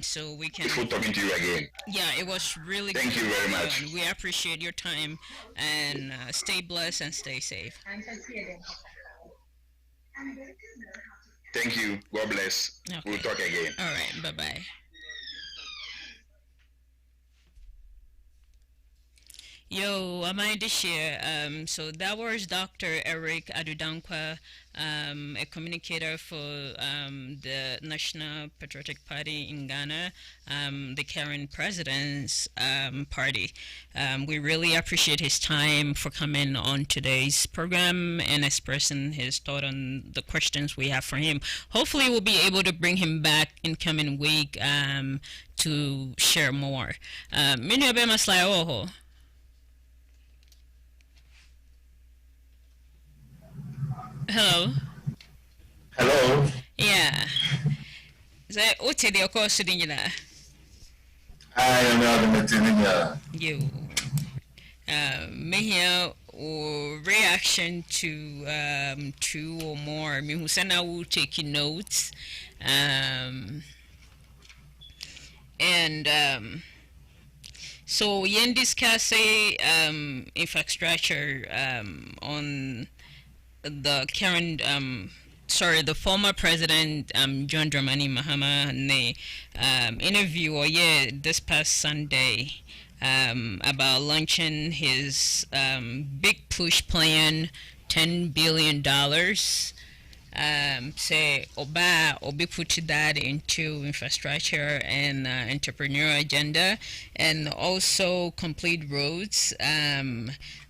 so we can. Before talking to you again. Yeah, it was really. Thank you very much. We appreciate your time, and stay blessed and stay safe. Thank you. God bless. Okay. We'll talk again. All right. Bye-bye. Yo, am I this year? So that was Dr. Eric Adudankwa, a communicator for the National Patriotic Party in Ghana, the current president's party. We really appreciate his time for coming on today's program and expressing his thought on the questions we have for him. Hopefully we'll be able to bring him back in coming week to share more. Hello. Hello. Yeah. What's the course in you? I am not the you. May reaction to 2 or more. Me who send will take notes. So we discuss infrastructure on the current the former president John Dramani Mahama interview this past Sunday about launching his big push plan, $10 billion. Say Obi put that into infrastructure and entrepreneurial agenda, and also complete roads.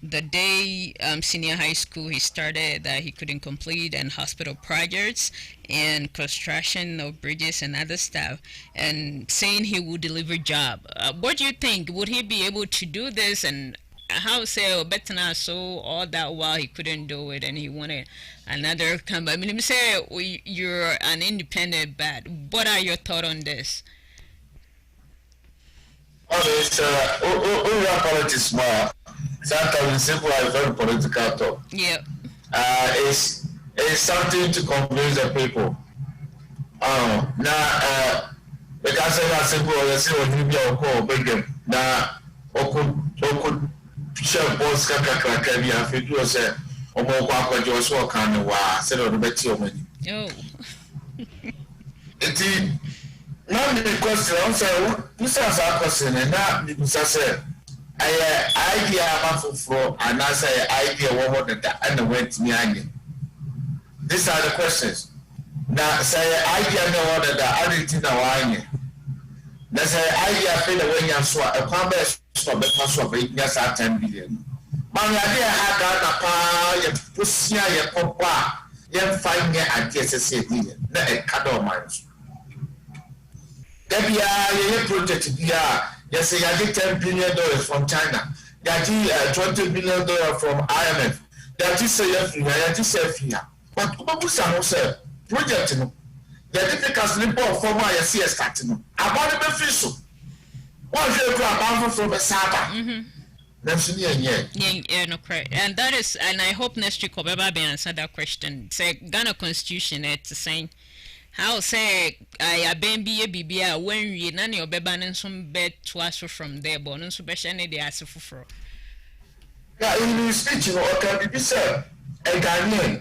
The day senior high school he started that he couldn't complete, and hospital projects and construction of bridges and other stuff, and saying he would deliver job. What do you think? Would he be able to do this? And how say Betana so all that while he couldn't do it and he wanted another company? I mean, say you're an independent, but what are your thoughts on this? It's politics more. Sometimes simple and very political talk. Yeah. It's something to convince the people. Now, because it's simple, you see what you be able to bring them. Now, could share boss kakaka bi afedu ose omo kwa kwaje oso kan ni wa se do be ti omani oh eti na me question say you say sa question na me say idea mafufuro and I say idea wo that and went me anye. These are the questions. Now say idea no wo that anything na wa anye. Na say idea fe the when you so a kwamba so be pass of yes at 10 billion. Man ya dey ha ga na pa ye pusia ye popa yɛn fa nye adeɛ sɛsɛ di yɛ na ɛka dɔ ɔman so dabi a yɛyɛ project bi a yɛsɛ yɛagye $10 billion from China yɛagye $20 billion from IMF yɛagye sɛ yɛfiri ha yɛagye sɛ afiri ha but wobɛbusa ho sɛ project no yɛde pikas ne bɔɔ fam a yɛse yɛ start no aba no bɛfiri so wɔnhwɛ kura aba foforɔ bɛsa aba Yeah, no, correct. And that is, and I hope next week I'll be answer that question. Say Ghana Constitution, it's saying how say I been be a BBA when we nani obeban some bed to us from there, but no special they ask for. Yeah, in his speech, can be said a Ghanaian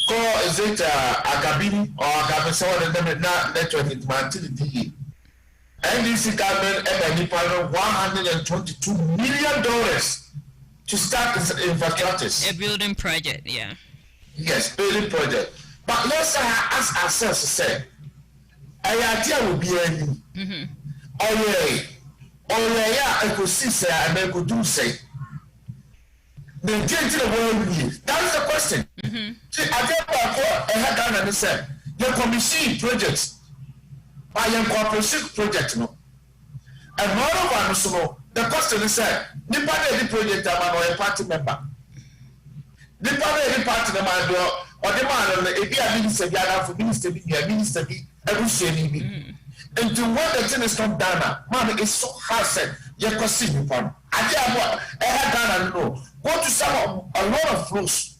call is it Agabini or Agabin of the network in Mantility. NDC government $122 million to start infrastructures. A building project, yeah. Yes, building project. But let's ask ourselves, say, I will be any. Oh yeah, I could see, say, and I could do say. The the world, that is the question. See, I think I had done and said, the commission projects. By your corporation project, no. And moreover, so the question is said, the project I'm a party member. The party member or the man if you are minister, you are for minister, be every shame. And to what the thing is not done, man, it's so hard said, you can see me upon. I tell what I had done and know. Go to some a lot of flows.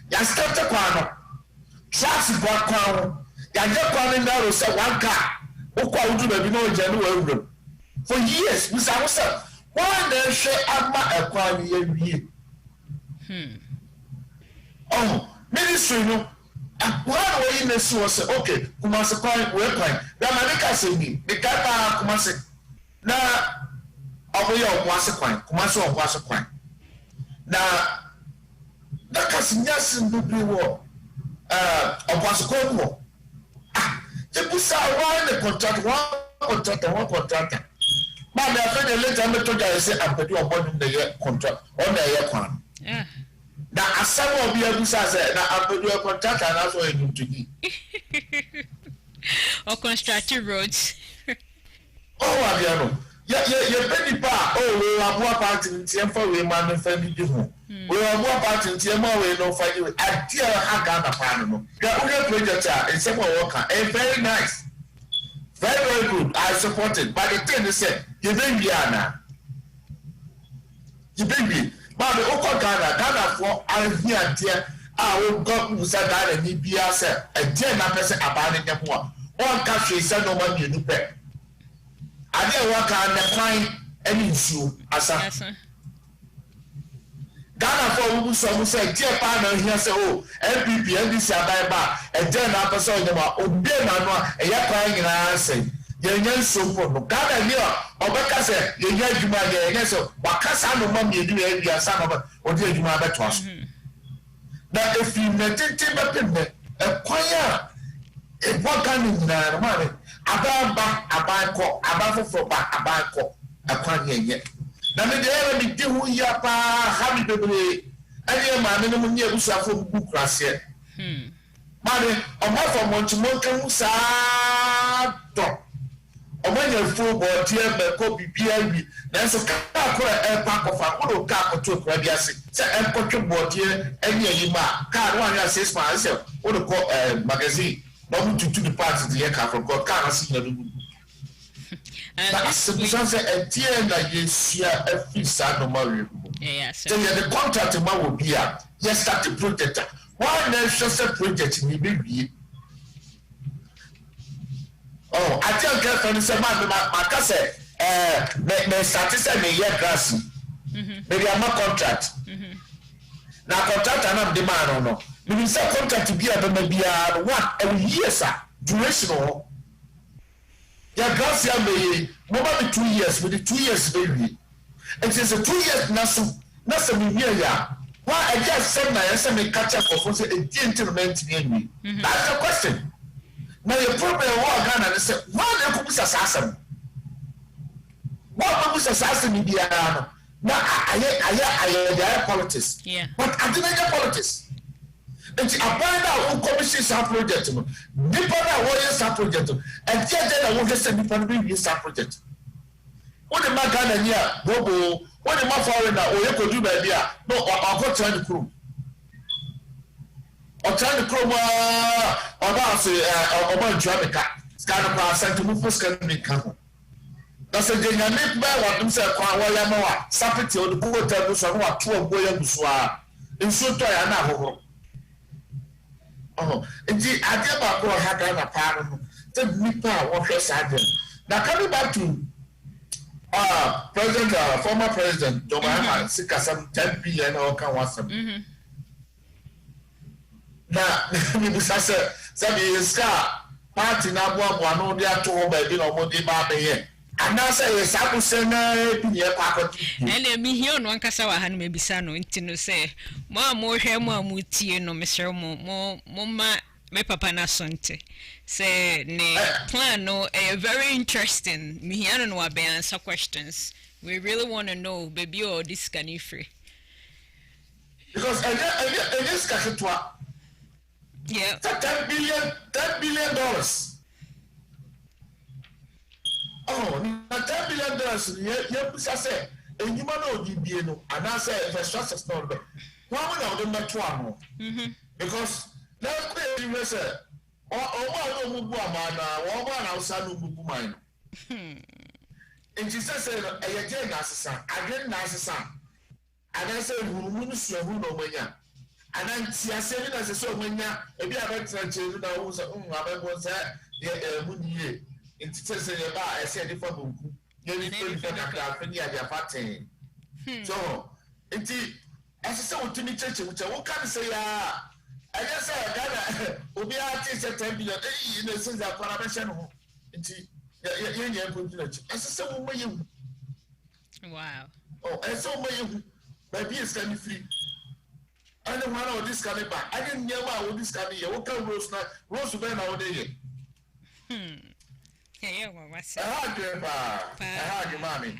You start the corner, traffic one corner. Yàjẹ́ kwami náà say one car ó kọ́ àwọn ọdún bẹ̀bí náà jẹ́ ní wọ́n wúlò for years we say wọ́n náà ṣe ama ẹ̀kọ́ àmì yẹn wíyẹ. Ministry no wọ́n á wọ́n yí ní sí wọ́n sẹ́ okay Kumasi kwan wọ́n kwan yàrá ní ká sẹ́ yìí ní ká bá Kumasi na ọmọ yẹ ọ̀pọ̀ ase kwan Kumasi ọ̀pọ̀ ase kwan na dákàsí nyàsí ndúbí wọ ọ̀pọ̀ ase kwan wọ. People say one the contract, one contractor. But the after the later I told you say I'm putting on the year contract on the year plan. Yeah. Now as some of you have said now I'm putting a contract and that's what you need to do. Or constructing roads. Oh, Abiano. Yeah, penny pa. Oh, we are more party in Tiempo, we man and family do. We are more party in Tiempo, we don't fight you. I dear Hagana Panamo. The other project is some worker, and very nice. Very good. I support it. But the thing is, said, you bring Diana. You bring me. But the Oko Ghana for I hear, dear, I will go to Sadana and Nibia, sir, and dear Napes about the one. One country said no one you do pay. I didn't work on the fine any issue as a Ghana for who some say, dear partner here say, oh, MPP, NDC, and then I saw them Obama, and you're crying in our say, you're so poor. Ghana here, or because you're Juma, so what can no money do a son of or dear Juma to us. Now, if you meditate a choir, if what kind of money. About for a quan yet. Now, the enemy do who ya pa, happy baby, and your man in the moon year who suffer book class yet. Money, a month from Montemoncan who sa dog. Or when you're full board, dear, but copy PIB, there's a car a pack of a little car or two, Rabiasi, say, and pocket board here, and your car 1 year 6 months, what a call magazine. Not to the parts of the aircraft from God can't see them. That's a dear like you see a feast no more. Yes, so the contract will be up. Yes, that's the project. One nation's project in the baby. Oh, I tell girlfriend, say, my cousin, may satisfy me yet grassy. Maybe I'm not contract. Now, contract and I'm demand or no. We say contract to be a maybe 1 every year, sir. Durational. Yeah, Gracia may more 2 years with the 2 years baby. It is a 2 years nothing here. Why I just said my SMS catch up for a gentleman in me. That's the question. Now your problem war Ghana and say, why the police assassin? What police assassin in the now I politics. Yeah. But I didn't get politics. nti aban na wo commission sa project no nipa na wo yes sa project and tie na wo hwese nipa no be yes sa project wo de ma Ghana ni a bobo wo de ma foreign na o ye kodu ba bia no akọ try the crew o try the crew o ba se o ba ntwa meka ska no pa santu mu fuska meka ho na se de nyame ba wa dum se kwa wo ya ma wa sapeti o de ko ta no so no wa to ogbo ya guso a nso to ya na hohoro nti ade ba ko ha ga na pa no te nipa wo hwe sa dem na coming back to president former president John Mahama sikasam 10 billion or kan wasam na mi bisa se sabi ska party na boa no dia to ba bi no mo di ba be ye ana se ye sabu se na bi ye pa ko ele mi hio no ankasa wa ha no mebisa no nti no se mo hwe mo amutie no mesere mo ma me papa na sonte say ne plan no very interesting me hia no wa be answer questions we really want to know baby or this can you free because this kaketwa yeah $10 billion $10 billion ye pusa say enyuma na odibie no ana say infrastructure store be why would I do metro ano because na ko e say o ma no mu bu amana wo ma na usa no mu bu man nti say e je na asesa adwen na asesa ana say huru no so hu no manya ana nti ase bi na se so manya e bi abetra cheru na wo say abebo say mu niye nti say e ba e say dey for bonku ye bi for kakra afani ya dia paten so nti ase say otumi cheche wo kan say ya I just say Ghana obi a ti say 10 billion you know since that parliament no nti ye continue ase say wo maye wow ase wo maye baby is can free and one of this can back I didn't know what this can here what can rose be na what dey yeah what's mommy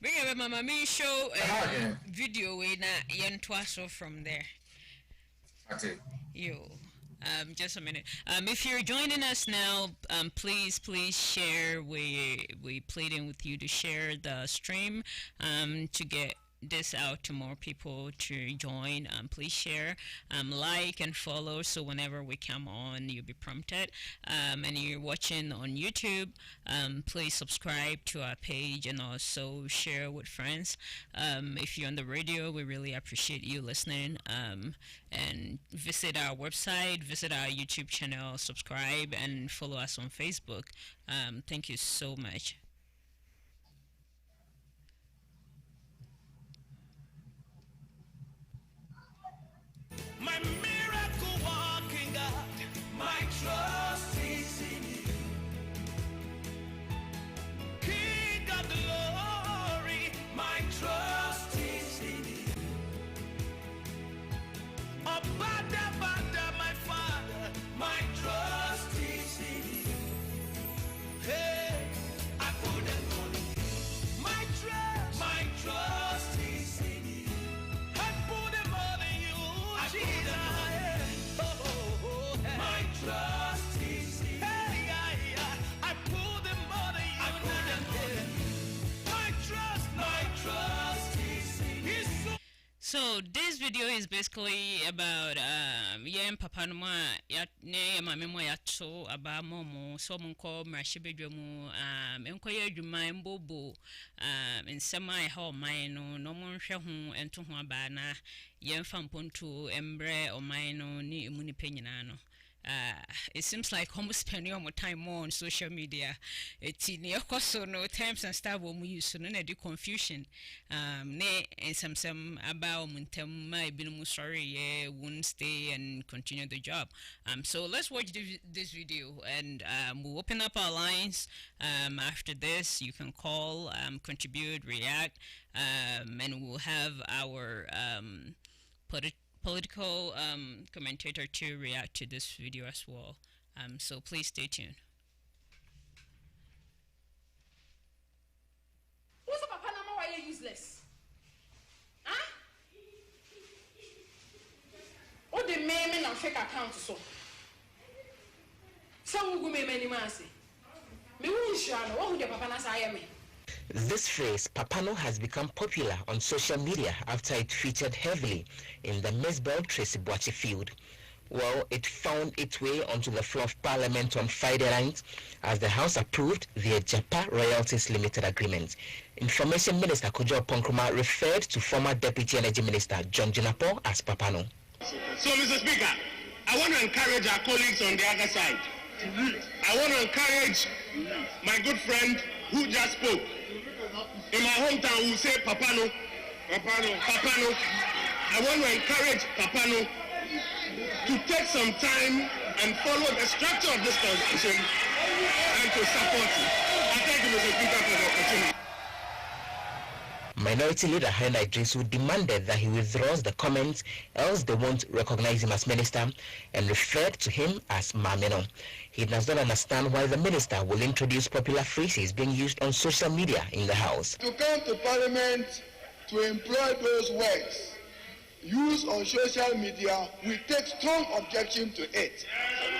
bring up mama me show video we na yentwa so from there. You just a minute. If you're joining us now, please share. We pleading with you to share the stream to get this out to more people to join. Please share, like and follow, so whenever we come on you'll be prompted. And you're watching on YouTube, please subscribe to our page and also share with friends. If you're on the radio, we really appreciate you listening, and visit our website, visit our YouTube channel, subscribe and follow us on Facebook. Thank you so much. My miracle walking God, my trust is in you. King of glory, my trust is in you. Abada, my Father, my trust is in you. Hey, I put them on you. My trust is in you. I put them all in you. My trust is in you. I put them all in you. My trust is in you. So this video is basically about yem papa no ma ya ne ma me mo ya to aba momo so mo ko mrahye bedwamu enko ye adwuma mbobo nsema e ha o man no mo nhwe ho ento ho aba na yem fa mponto embre o man no ni emu ni penyina no. It seems like almost spending more time more on social media. It's in your course, no times and stuff when we use so no the confusion. Ne and some about muntem my been sorry, yeah, won't stay and continue the job. So let's watch this video and we'll open up our lines. After this, you can call, contribute, react, and we'll have our political commentator to react to this video as well. So please stay tuned. Who's the papa number why you're useless? Huh? What the man na fake account so. Some go me many masi. Me won sure no what would papa na say me. This phrase, Papano, has become popular on social media after it featured heavily in the Miss Bell Tracy Boache feud. Well, it found its way onto the floor of Parliament on Friday night as the House approved the Japa Royalties Limited Agreement. Information Minister Kojo Ponkroma referred to former Deputy Energy Minister John Jinapo as Papano. So, Mr. Speaker, I want to encourage our colleagues on the other side. I want to encourage my good friend who just spoke. In my hometown, we say Papano. Papano. I want to encourage Papano to take some time and follow the structure of this constitution and to support it. I thank you, Mr. Speaker, for the opportunity. Minority Leader Hena Idrisu demanded that he withdraws the comments, else they won't recognize him as minister, and referred to him as Mameno. He does not understand why the minister will introduce popular phrases being used on social media in the House. To come to Parliament to employ those words used on social media, we take strong objection to it.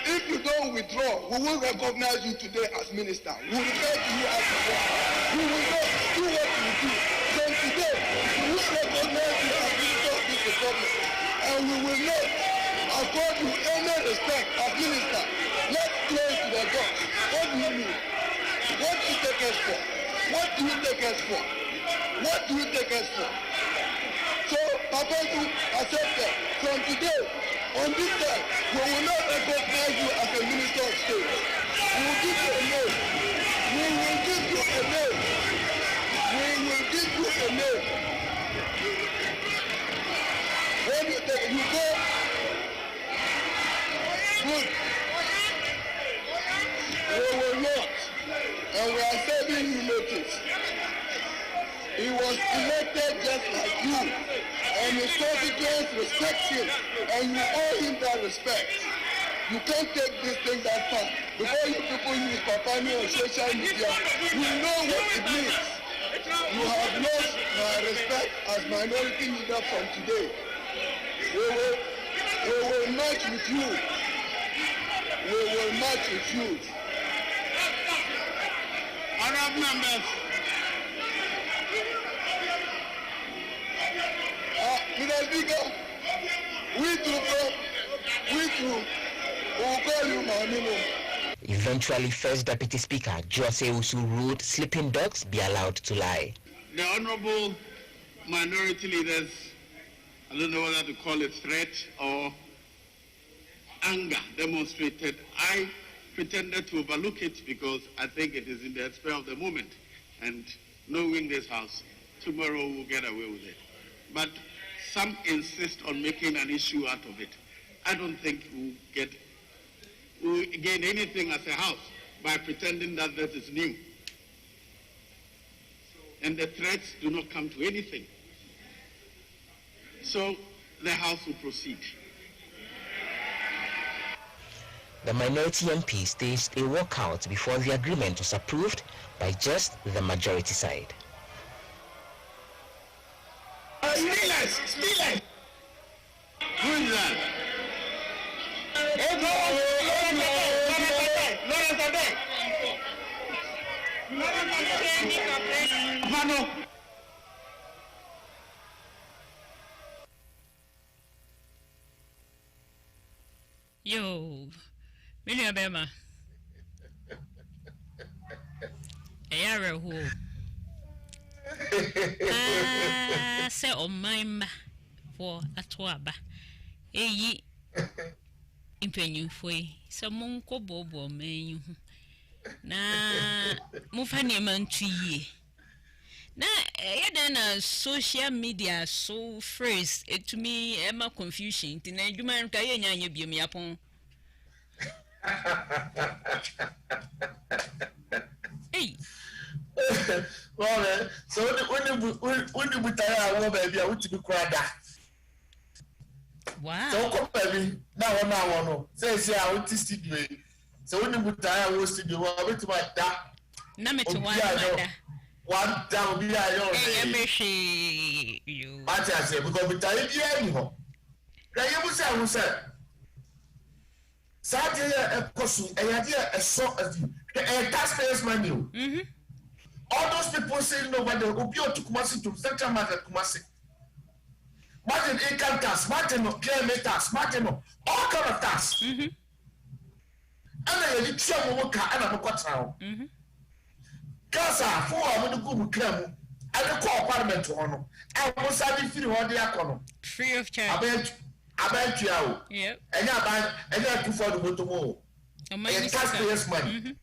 If you don't withdraw, we will recognize you today as minister. We will refer to you as minister. We will not do what you do. From today, we will recognize you as minister of this republic. And we will not accord you any respect as minister. Let's close to the doors. What do you mean? What do you take us for? What do you take us for? What do you take us for? So, Papa, you accepted. From today, on this side, we will not recognize you as a minister of state. We will give you a name. We will give you a name. We will give you a name. When you take, you go. Good. We will not. And we are serving you notice. He was elected just like you, and his constituents respect him, and you owe him that respect. You can't take this thing that far. Before you people use Papano on social media, you know what it means. You have lost my respect as minority leader from today. We will march with you. We will march with you. Honorable members. Mr. Speaker, we will call you Mamino. Eventually, First Deputy Speaker Jose Usu ruled sleeping dogs be allowed to lie. The honorable minority leaders, I don't know whether to call it threat or anger demonstrated. I pretended to overlook it because I think it is in the spur of the moment. And knowing this house, tomorrow we'll get away with it. But some insist on making an issue out of it. I don't think we'll gain anything as a house by pretending that that is new. And the threats do not come to anything. So the House will proceed. The minority MP staged a walkout before the agreement was approved by just the majority side. Steelers! Who is that? Yo, Millie Abema. Ayara who? Say on my for a twaba. Eyi impenyu foi. Some kobo menu. Na mufani mantuye. Na yada social media so phrase it to me Emma confusion. Tina juma kaye nyanye biom yapon. Hey. Well, so when you retire, I want baby, I want to be quiet. Wow. So come baby, now no. Say I want to studio. So when you retire, I want studio. I want to buy that. Na me to one down be I know. Hey, you. I say because retire be anyhow. Now you must say who said. Sadia a person, a idea, a sort of a taxpayers' money. All those people saying nobody will be able to Kumasi to Central Market Kumasi. Martin income tax, Martin of climate tax, Martin of all kind of tax. And I did trouble work and I'm a quarter. Gaza, 4 hours to go claim. I don't call parliament to honor. I was having free all the economy. Free of charge. I bet you out. Yep. And I put for the motor. And taxpayers' money.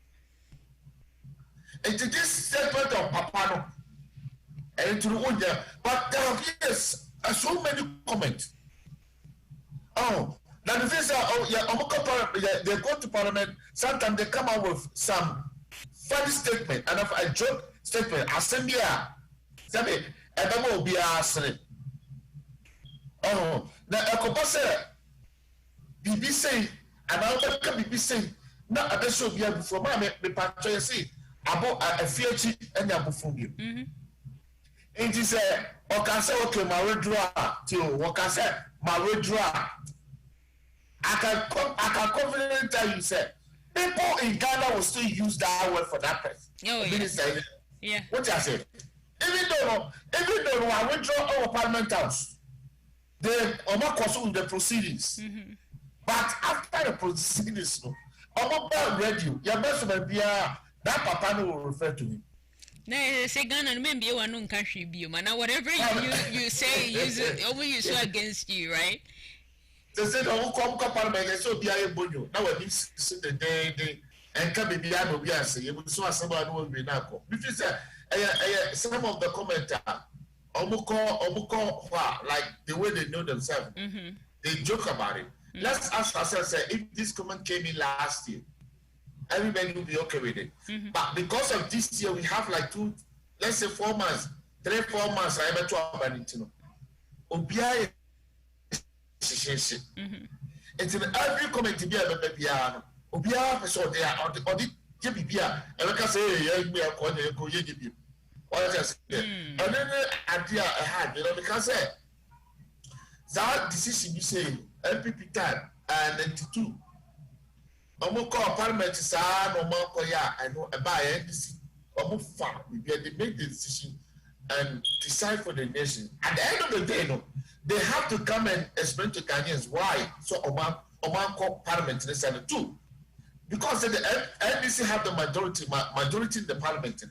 And to this statement of Papano and to the one there, but there are so many comments. Oh, now the things are, they go to parliament, sometimes they come out with some funny statement, and a joke statement, assembly, and then will be asking. Oh, now a couple say, BBC, and I'll make a BBC, not a best of you before my patriocy. About a feature and a buffon. It is a or can say, okay, my withdraw till what can say, my withdraw. I can confidently tell you, sir, people in Ghana will still use that word for that person. Oh, yeah. What I said, even though I withdraw our parliament house, they are not concerned with the proceedings. But after the proceedings, I'm about radio, your best will be that Papa will refer to him. No, say Ghana, maybe you are no country view, man. Whatever you say, use it over you so against you, right? They said, "Oh, come parliament, so be a bonyo." Now when you see the day, and come be a no be a say, you so somebody will be now. If you say, some of the commentators, Omuko, like the way they know themselves, they joke about it. Let's ask ourselves, if this comment came in last year. Everybody will be okay with it. But because of this year, we have like 4 months, 3-4 months, I ever talk about it. Obia, it's in every committee, Obia, so they are on the Jibia, and I can say, we are going to go Yibia. What just and then idea I had, because that decision you say, MPP time and 92. Call parliament is no more I know about NDC. They make the decision and decide for the nation. At the end of the day, they have to come and explain to Ghanaians why. So Oman call parliament in the Senate too. Because the NDC have the majority in the parliament.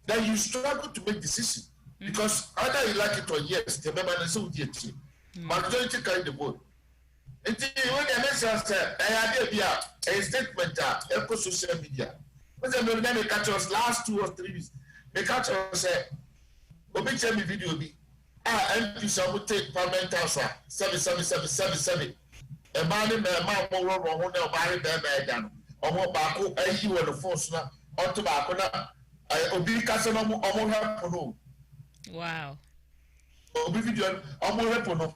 Then you struggle to make decisions. Because either you like it or yes, the member is so dear. Majority carry the vote. When the message a statement echo social media. When they catch us last 2 or 3 weeks, they catch us say, "Obi check me video be. MP shall take parliament house 77777. A man in the man more wrong when they're buying their bag down. Or more back you on the phone now, or tobacco now. Obi castle or more. Wow. Obi video or more repono.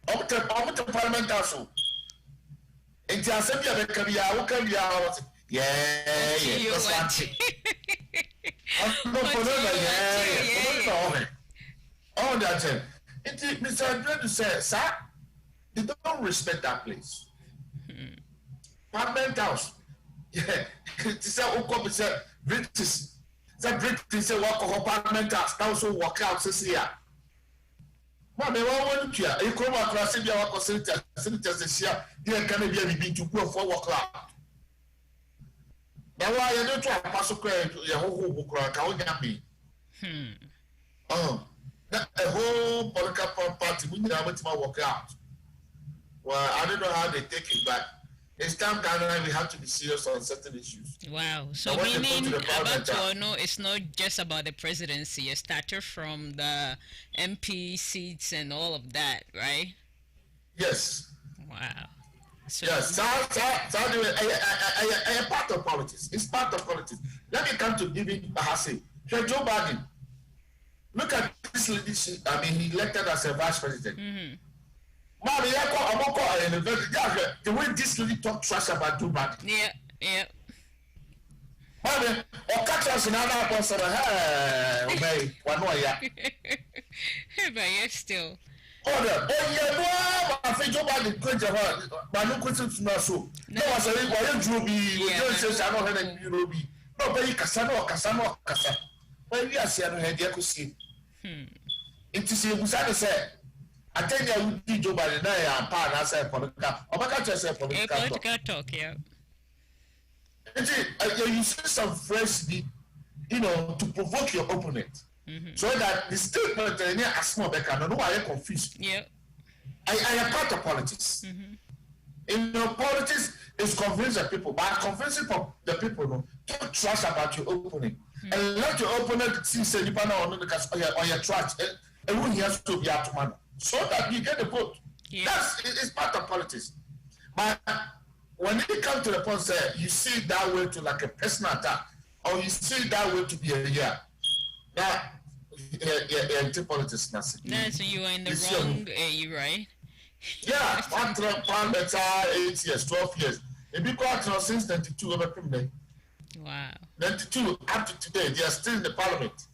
Up to parliament house. And just send you a career, what can you out? Yeah, that's one. All that. Mr. Andrew said, sir, they don't respect that place. Parliament house. Yeah, it's a British. The British say, walk over Parliament house, now so walk out this year. But they want to you come across if you are senators this year, they can be to go for walk out. Now, I don't try to pass a credit to your whole book, me. A whole political party, we need to walk out. Well, I don't know how they take it, but it's time Ghana we have to be serious on certain issues. Wow. So meaning no, it's not just about the presidency. It started from the MP seats and all of that, right? Yes. Wow. So yes, that's a part of politics. It's part of politics. Let me come to giving Bahasi. Joe Biden. Look at this lady. I mean, he elected as a vice president. The way this lady talk trash about Joe Biden. Yeah. Mommy, or catch us in another person. Hey, one way. But yes, still. Order. Oh, yeah, I think you about the question. But no questions to us. No, I say, why you be? We don't say, I don't have any Ruby. No, but you Cassano. Well, we are saying, I had to see. It is a Musada said. I tell you, I would be Joe by the day and part as a political. Oh, my God, just a political talk, yeah. You say some fresh, to provoke your opponent. So that the statement as small back, I don't know why you're confused. Yeah. I am part of politics. Politics is convincing people, but convincing the people don't trust about your opponent. And let your opponent see say you on your trust. And who has to be out man. So that you get the vote. Yeah. It's part of politics. But when it comes to the point say you see that way to like a personal attack, or you see that way to be a year. Now politics nothing. No, so you are in the wrong you right? Yeah, parliament 8 years, 12 years. It be quite since 92 over criminal. Wow. 92 up to today, they are still in the parliament.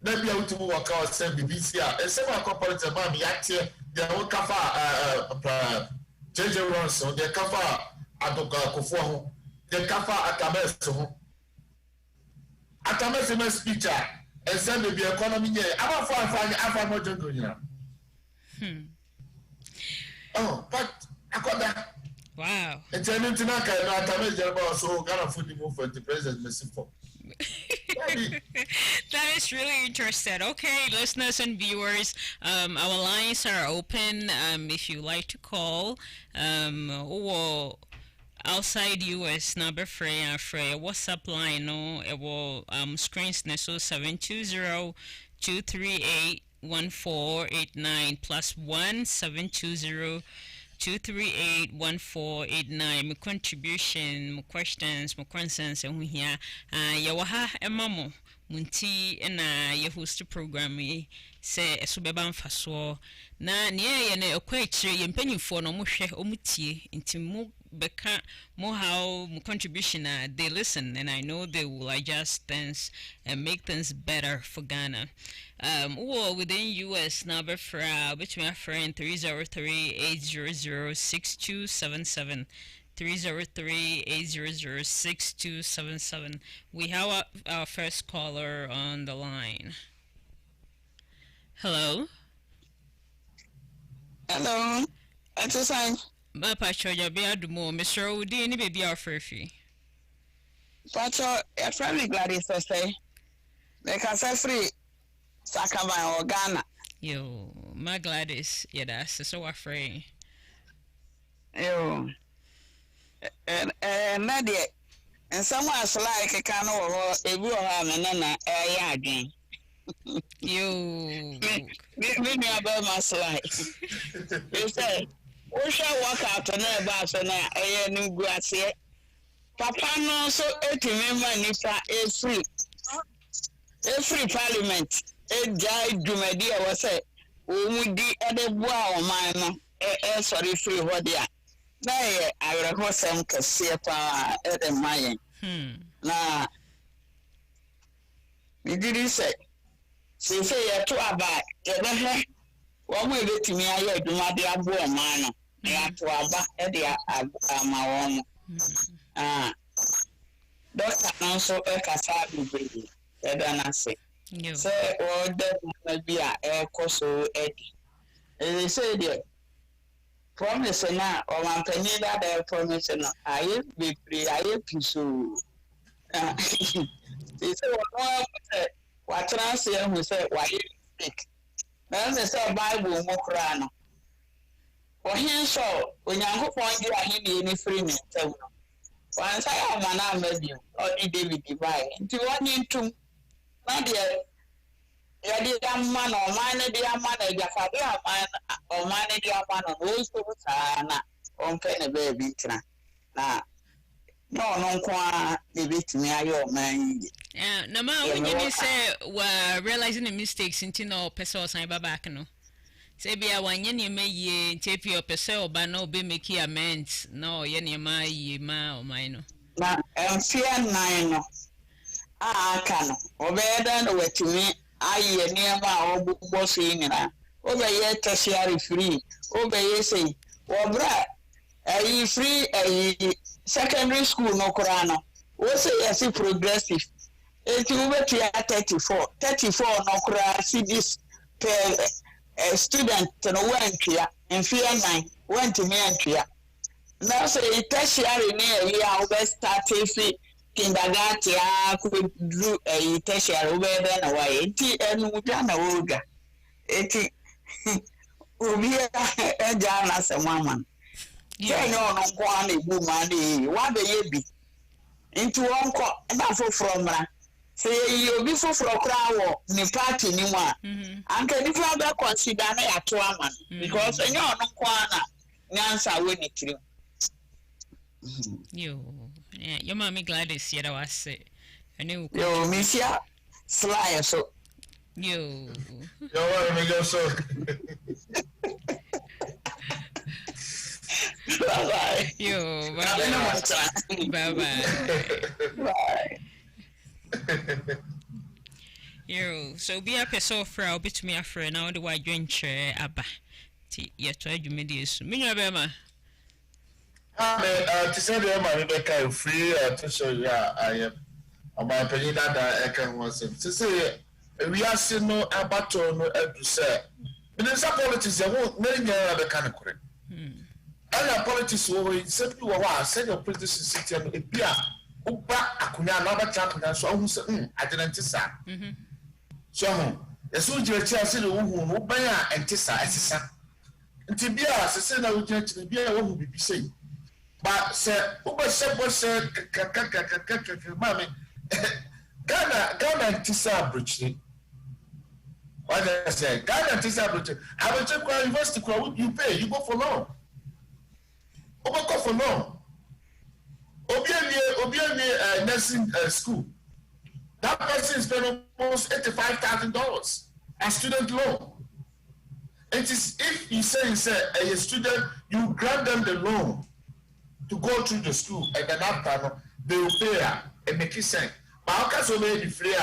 Maybe I want to work out send the BCR. And several corporates about me actually they will cover JJ Ronson, they cover Adoka Kofuaho, they cover Atames. Atames speech and send the economy. I'm find more jungle, you know. Oh, but I got that. Wow. It's an international Atames, so Ghana food move for the president, Messi for. That is really interesting. Okay, listeners and viewers, our lines are open. If you like to call, or outside US number free WhatsApp line no it will screens so 720-238-1489 +1 720-238-1489. My contribution, my questions, my concerns, and we here. Yawaha emamo munti na ye host program say esubeba mfaso na ne ye na ekwa ekire ye mpanyifo no mo hwe omutie nti mo beka mo how mo contribution they listen and I know they will adjust things and make things better for Ghana. Or within US number for between my friend 303-800-6277 303-800-6277. We have our first caller on the line. Hello. Hello. It's a sign. Papa Choja be adumo Mr. Udi ni baby our free. Pacho, a friendly Gladys say. They can say free Sakaba or Ghana. Yo, my Gladys, yeah, that's so afraid. Yo. And Nadia, and someone like a can or a real hamana again. You me about my slide. You say, we shall walk out on a bus and a new grass here. Papa no so 80 member Nipa a free parliament. A jai Jumedia was a would be at a wow man. Sorry, free what they are. I record some Cassiapa at the Mayan. Now, you did say, she say, to about what will it to me? I do my dear boy, man. I have to about Eddie, my own. Doctor also a Cassabi baby, I say. Say, or that might be a coso Eddie. They say, dear. Promise na or one penny that promise na I be free I piso. They say what translate who say why you speak. Then they say Bible mo kra no. For him so Onyankopon gi ahidi ni free me tell. Once I am na maybe or David divine. Nti won ntum na de yadi man or mine de man e jafade man or mine de man no so na on pen baby tina na no kwa de bitimi ayo man na ma when you say we realizing the mistakes into no person sign back no say bia wanye ne maye tape your person oba no be make amends no ye ne ma yi ma o mine no na fear nine no aka no obeda no watimi aye niema obo so nyina obeye tertiary free obeye say obra free secondary school no korano wo say yes progressive eti ube to 34 no kora cds per student no went ya in fear 9 went me antria now say tertiary ne ya ube start free kindergarten ya could do tertiary ube be na why eti enu bia na woga eti obi eja na se mama yeah no kwa na egbu ma na wa be ye bi into onko na fo from ra say you obi fo from kra wo ni party ni mu a anka ni fa be consider na ya to ama because enyo no kwa na nyansa we ni tiri yo yeah your mommy glad to see that was say ene yo misia sly so yo what me go so bye. Yo, bye. Bye. Yo, so be a person of fraud between me a friend now the white drink chair abba. Yet try you made this. Minya Bema. To say the man Rebecca free to show I am on my opinion that I can was to say we are seeing no abato no to say. But in some politics, I won't many other kind of correct. Other politics will simply said your politicians sit and a beer. Uba akunya na ba champion so hu se I didn't sa. So the soldier say the hu no ban a entisa esisa. Nti bia se se na ugina chi bia wo hu bibi sei. But say uba say mama Ghana entisa bridge. What I say Ghana entisa bridge. I will check university you pay you go for loan. Uba go for loan. Obiani nursing school. That person spent almost $85,000 as student loan. It is if you say a student, you grant them the loan to go through the school, and then after they will pay and make it sense. But how can so many free?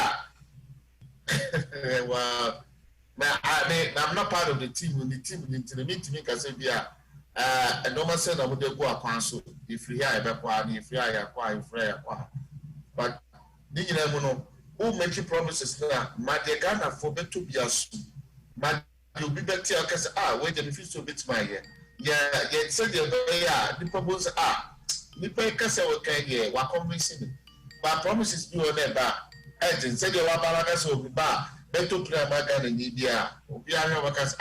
Well, I'm not part of the team. The team into the meeting can say, yeah. And no man said I would go a council if you have a party, if you are a but you know, who make you promises now? My Ghana for better to be a suit. My you'll be better because wait a few to bit my year. Yeah, said the proposal Nipa Casa okay, yeah, what convincing me. But promises you on that bar. Agent said you are Baragas will be bar. Better to play my gun in India. We are never cast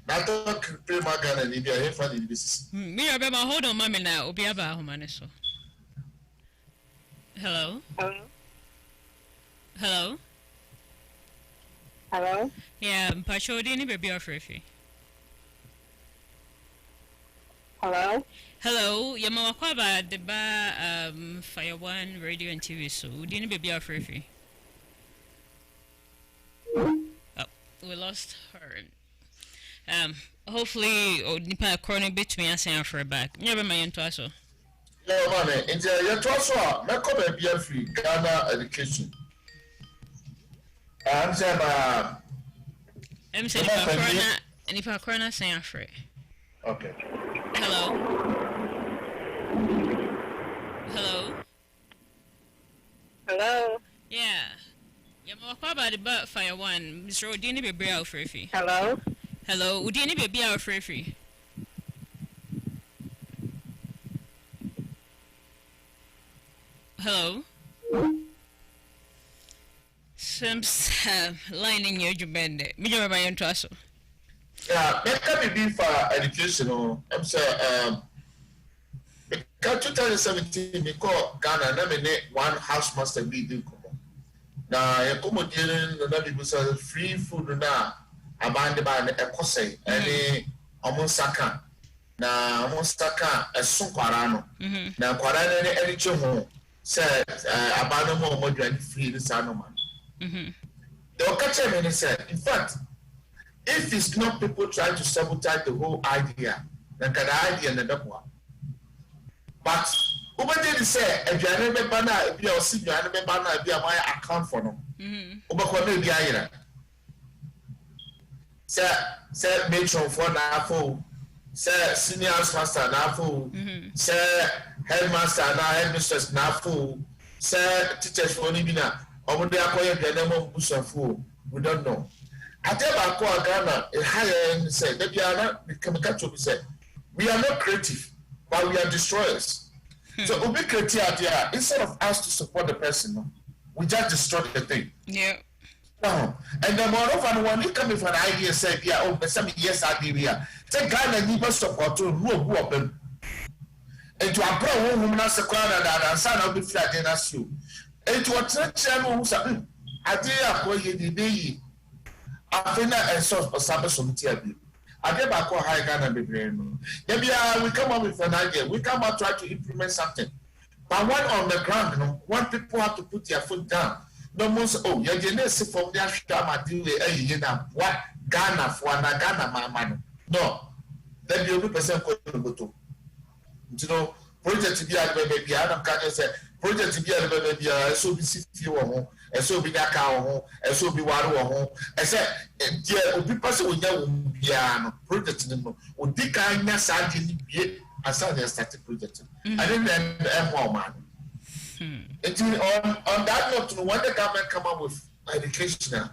I don't pay my gun and India here for the business. Me about hold on, mommy now. Obiaba Humaniso. Hello? Hello? Yeah, Pacho didn't baby of Riffy. Hello? Hello, Yamakwaba, the bar, Fire One Radio and TV, so didn't baby of Riffy. Oh, we lost her. Hopefully, nipa corner between us and for back. Never mind to us. No, man, it's your transfer. Not come and be a free Ghana education. I'm saying, nipa corner saying for it. Okay. Hello? Yeah. Yamakwaba, the bar, Fire One. Mr. Odini be brow for free. Hello, Udini baby our free. Hello? Some line in your jubende. Me remember my trasso. Yeah, that can be for educational. I'm saying, 2017, we call Ghana, nominate one house master meeting. Now, you're accommodating the people say free food now. Abandoned by a cosay, any almost saka. Now, almost saka a sunquarano. Now, quarano any chum said, abandon more than free the animal. They'll catch him and he said, in fact, if it's not people trying to sabotage the whole idea, then can the idea and the one. But Uber did say, if you are never banner, if you are sick, you are never banner, if you are my account for them. Uber may be say matron for na say senior master na say headmaster na headmistress na say teachers for ni bi na omo de akoye de na mo busafo we don't know ateba ko Ghana e higher say that we are not become say we are not creative but we are destroyers. So we be creative idea instead of us to support the person, we just destroy the thing. Yeah. No. And the moreover, when you come with an idea, say, yeah, oh, but some yes idea. Say Ghana need support to who up and to a pro woman as a crowd and son of the flat in us you. And to a church who said, idea for you the day. I think that a source of some something. I get back on high Ghana brain. Maybe we come up with an idea. We come up try to implement something. But when on the ground, you know, when people have to put their foot down, no most you're getting from their shama deal what Ghana for an Ghana man. No, then the only person could go to. You know, project to be a baby, Adam can say, project to be a baby, so be 60 or home. So be that cow, and so be water home. I said, dear, be possible with that piano project. Would the kindness I didn't be as I started projecting. I didn't end more man. On that note, when the government come up with education now,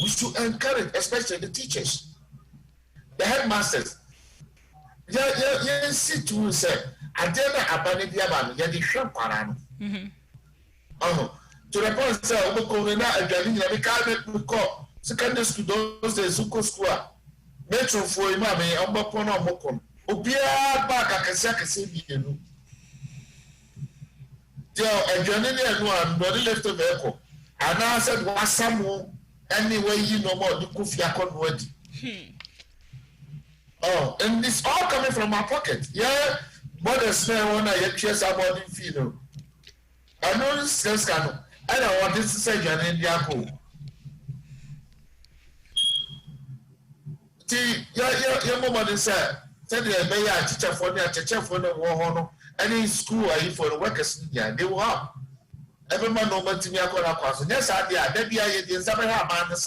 we should encourage, especially the teachers, the headmasters. Yeah, see to say, I didn't abandon the abandon, yet the shrimp parano. To the point say we go na adwani na we can't call secondary school those days school metro for ima me obopo na omoko obia ba kakase bi enu je adwani na enu an do left of echo and I said wasamo anyway you know more the kofi akon wadi oh and it's all coming from my pocket yeah but the smell when I get chase about the feel I know this can I don't want this to say you're in India. See, your mother said the teacher for the war, any school are you for the workers in India? They will have. Every man know what to me. Yes, I did. Maybe I did something about and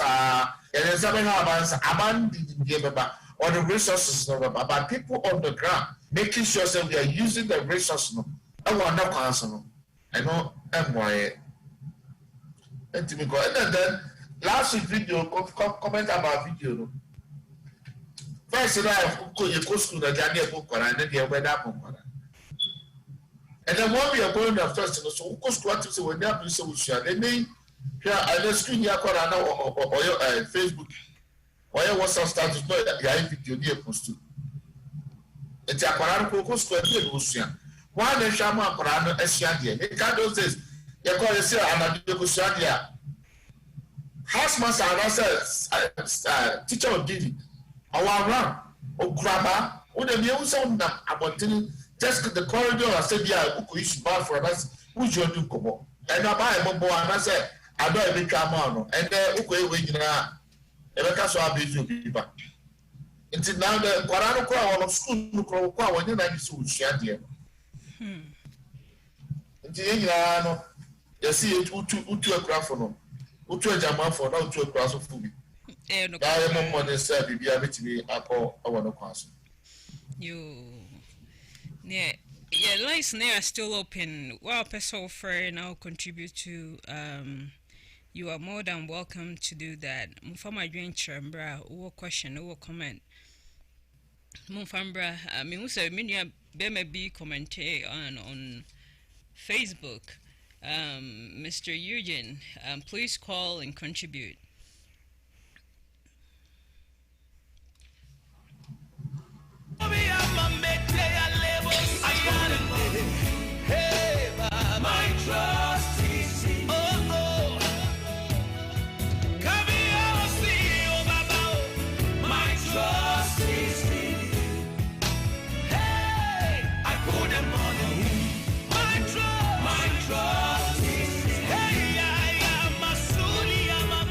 something about abandoned or the resources but people on the ground making sure that we are using the resources. I want no council. I know why. And then last week video comment about video. First I go school that I never book and then they went up on. And then when we are going to first so go school to say when they are so they may I just screen your corner or your Facebook or your WhatsApp status but your video near post to. It's a corner go school and Lucia. One the shaman corner Asian. It can't those days. You call yourself and you go Shadia. Housemaster and teacher of David. Our run, or grabber, or the music about just the corridor. I said, yeah, who is bad for us? Who's your new couple? And I buy a boy and I said, I don't even come on. And then, okay, wait, you know, and I can't so happy to be back. Until now, the Guarano crowd of school, when you're not so shabby. Until you see it, to a craft for no. Utu ejama for now to a class of food. I am on the side, be able to be a call. I want to pass. Yeah, lines there are still open. Well, person for now contribute to you are more than welcome to do that. Mufama join chambra or question or comment. Mufambra, I mean, we say many be commentate on Facebook. Mr. Eugene, please call and contribute. My trust is in my trust is in hey, I put them on my trust is in hey, I am a Sunni, I'm a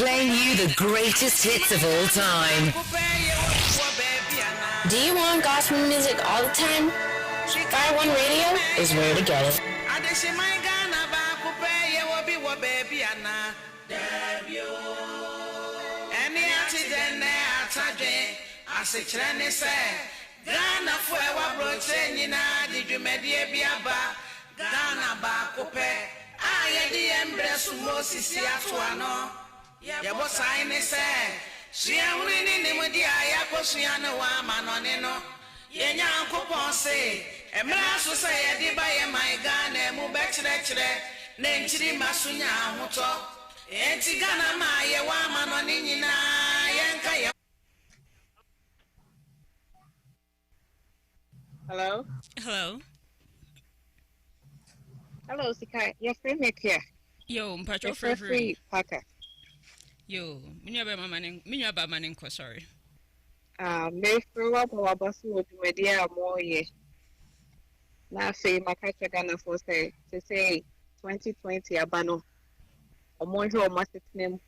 playing you the greatest hits of all time. Do you want gospel music all the time? Fire One Radio is where to get it. Ghana forever broaching did you media biaba Ghana bakope aye di embrace Moses yatuano ya boss I say she winning ni mudi aya kosuano wa manone no ye nyankopon say emra so say di ba ye my Ghana mu be kire na nchiri masunya ahoto enti Ghana ma ye wa manone nyina yenka ye. Hello? Hello. Hello, Sika. You're free Nick here. Yo, Mpacho free Parker. Yo, minya ba manin ko sorry. Me free wa basu wo media mo ye. Na fe makacha Ghana for say 2020 abano. Omo hwe o masitnem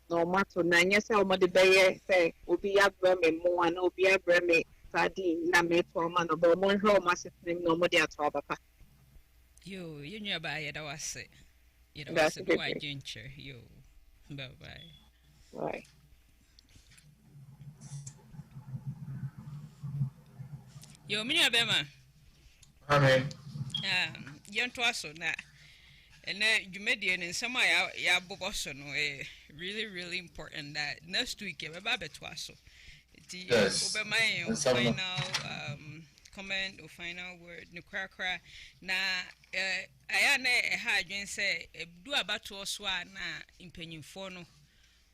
no mato na nyese o mode beye say obi abrɛ me mo ana obi abrɛ me Sadi na me to ma no bo mo hwe ma setnim no mo dia to abapa. Yo, you knew about it, I was say. You know, that's a white ginger. Yo, bye bye. Bye. Yo, Minya Bema. Amen. Young Twasso na. And then you made the and some ya boboso no really important that next week you have a Twasso. Yes. Over my final comment or final word, no crack. Na I had say, do about to us na impending phono.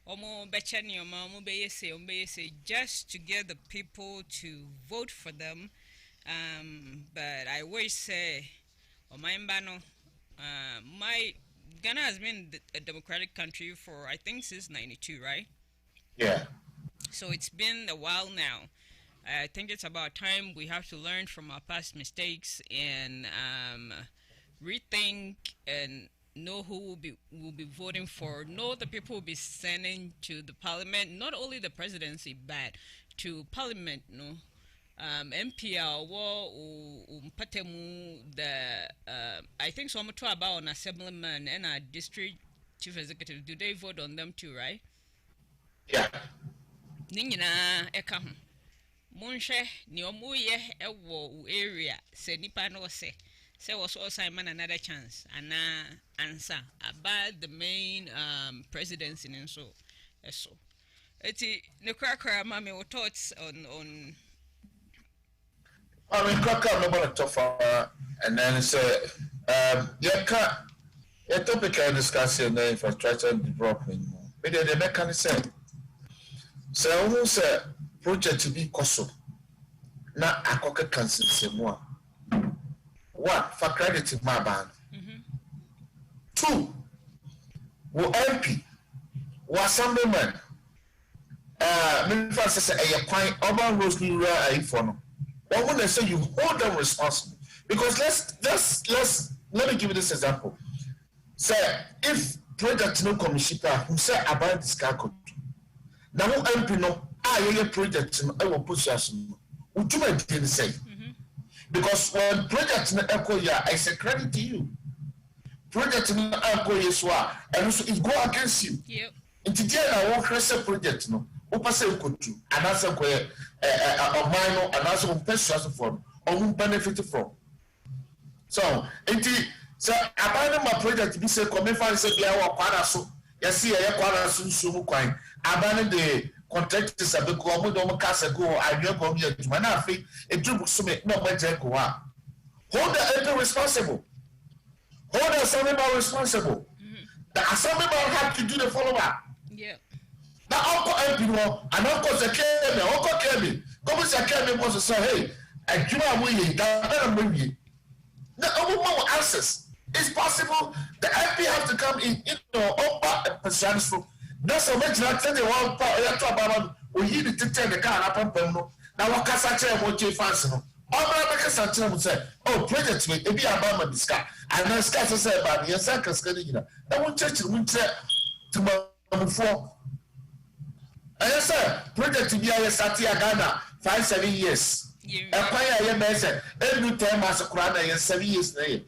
Omo bechani omo say just to get the people to vote for them. But I always say, my Ghana has been a democratic country for I think since '92, right? Yeah. So it's been a while now. I think it's about time we have to learn from our past mistakes and rethink and know who will be voting for, know the people will be sending to the parliament, not only the presidency, but to parliament, no. MPL I think so much about an assemblyman and a district chief executive. Do they vote on them too, right? Yeah. Ningina eka ho monhwe ni omuye ewo area se nipa no se was also Simon another chance and answer about the main presidency and so eti ne krakra mama your thoughts on I mean krakra no about tofa and then say your topic I discuss in the infrastructure development but the mechanism so who say project to be cost na akoka cancel semua one for credit in my band. Two wo MP wo assemblyman minister say a kwan urban roads ni ra for no what when they say you hold them responsible because let me give you this example. Say if project no commission who say about this car code now MP no project no e wo position no utuma didn't say because when project no echo ya I say credit to you project no echo yeswa and so it go against you yep inti na wo crese project no wo pass e kotu anasa ko minor anasa wo person for or benefit from so inti so abandon my project be say come fan say bia wo kwara so yesi ye kwara so nsumu kwan abandon the contractors abeko omo do mo kasa go adwe ko mi aduma na afi edubu so me no budget go a hold the MP responsible hold the assemblyman responsible the assemblyman have to do the follow up yeah na uncle MP no and uncle Zakeme uncle Kemi come Zakeme was say hey aduma mo yi da na mo yi the omo access it's possible the MP have to come in over position so that's a much not the one part ya to about we need to tell the car up no na wakasa che mo che fans no obra make santre mo say oh project me e bi about my discuss and na discuss say about yes can scan you na won church mun che to before. I said, project be a Satia Ghana 5-7 years. A player, yes, every 10 months of Krana and 7 years. A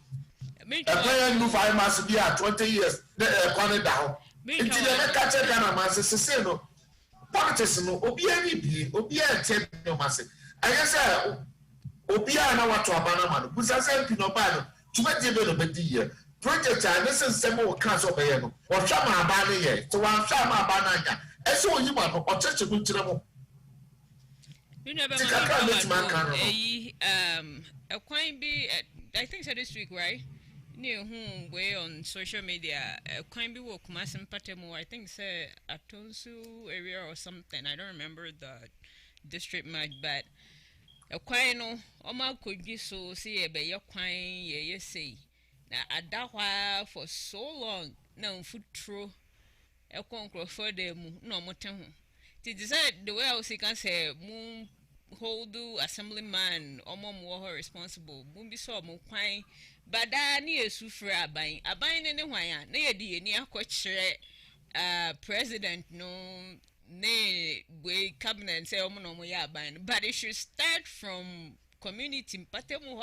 player new 5 months be at 20 years, the down. Until the catch a Ghana master, no. Politics no, Obia 10 no master. I said, Obia na watu abana manu. Busaza pino bano. Tuma jebe no bedi project a nese nsemo wo kan so beye no. Wo hwa ma abana ye. So wan hwa ma abana nya. Eso oyi ma no ocheche bu kire mo. A quite be I think so this week, right? Near whom way on social media, a quite be work mass patemo. I think say Atonsu area or something. I don't remember the district much, but a quite no Oma could be so see a be your quine ye say. Now at that while for so long now foot through a conquer for them no more time. To decide the way I was can say moon hold assemblyman or more responsible won't be so more quine. But I near Sufra buying a buying anyway, near the near coach president no nay way cabinet say no more buying. But it should start from community Patemo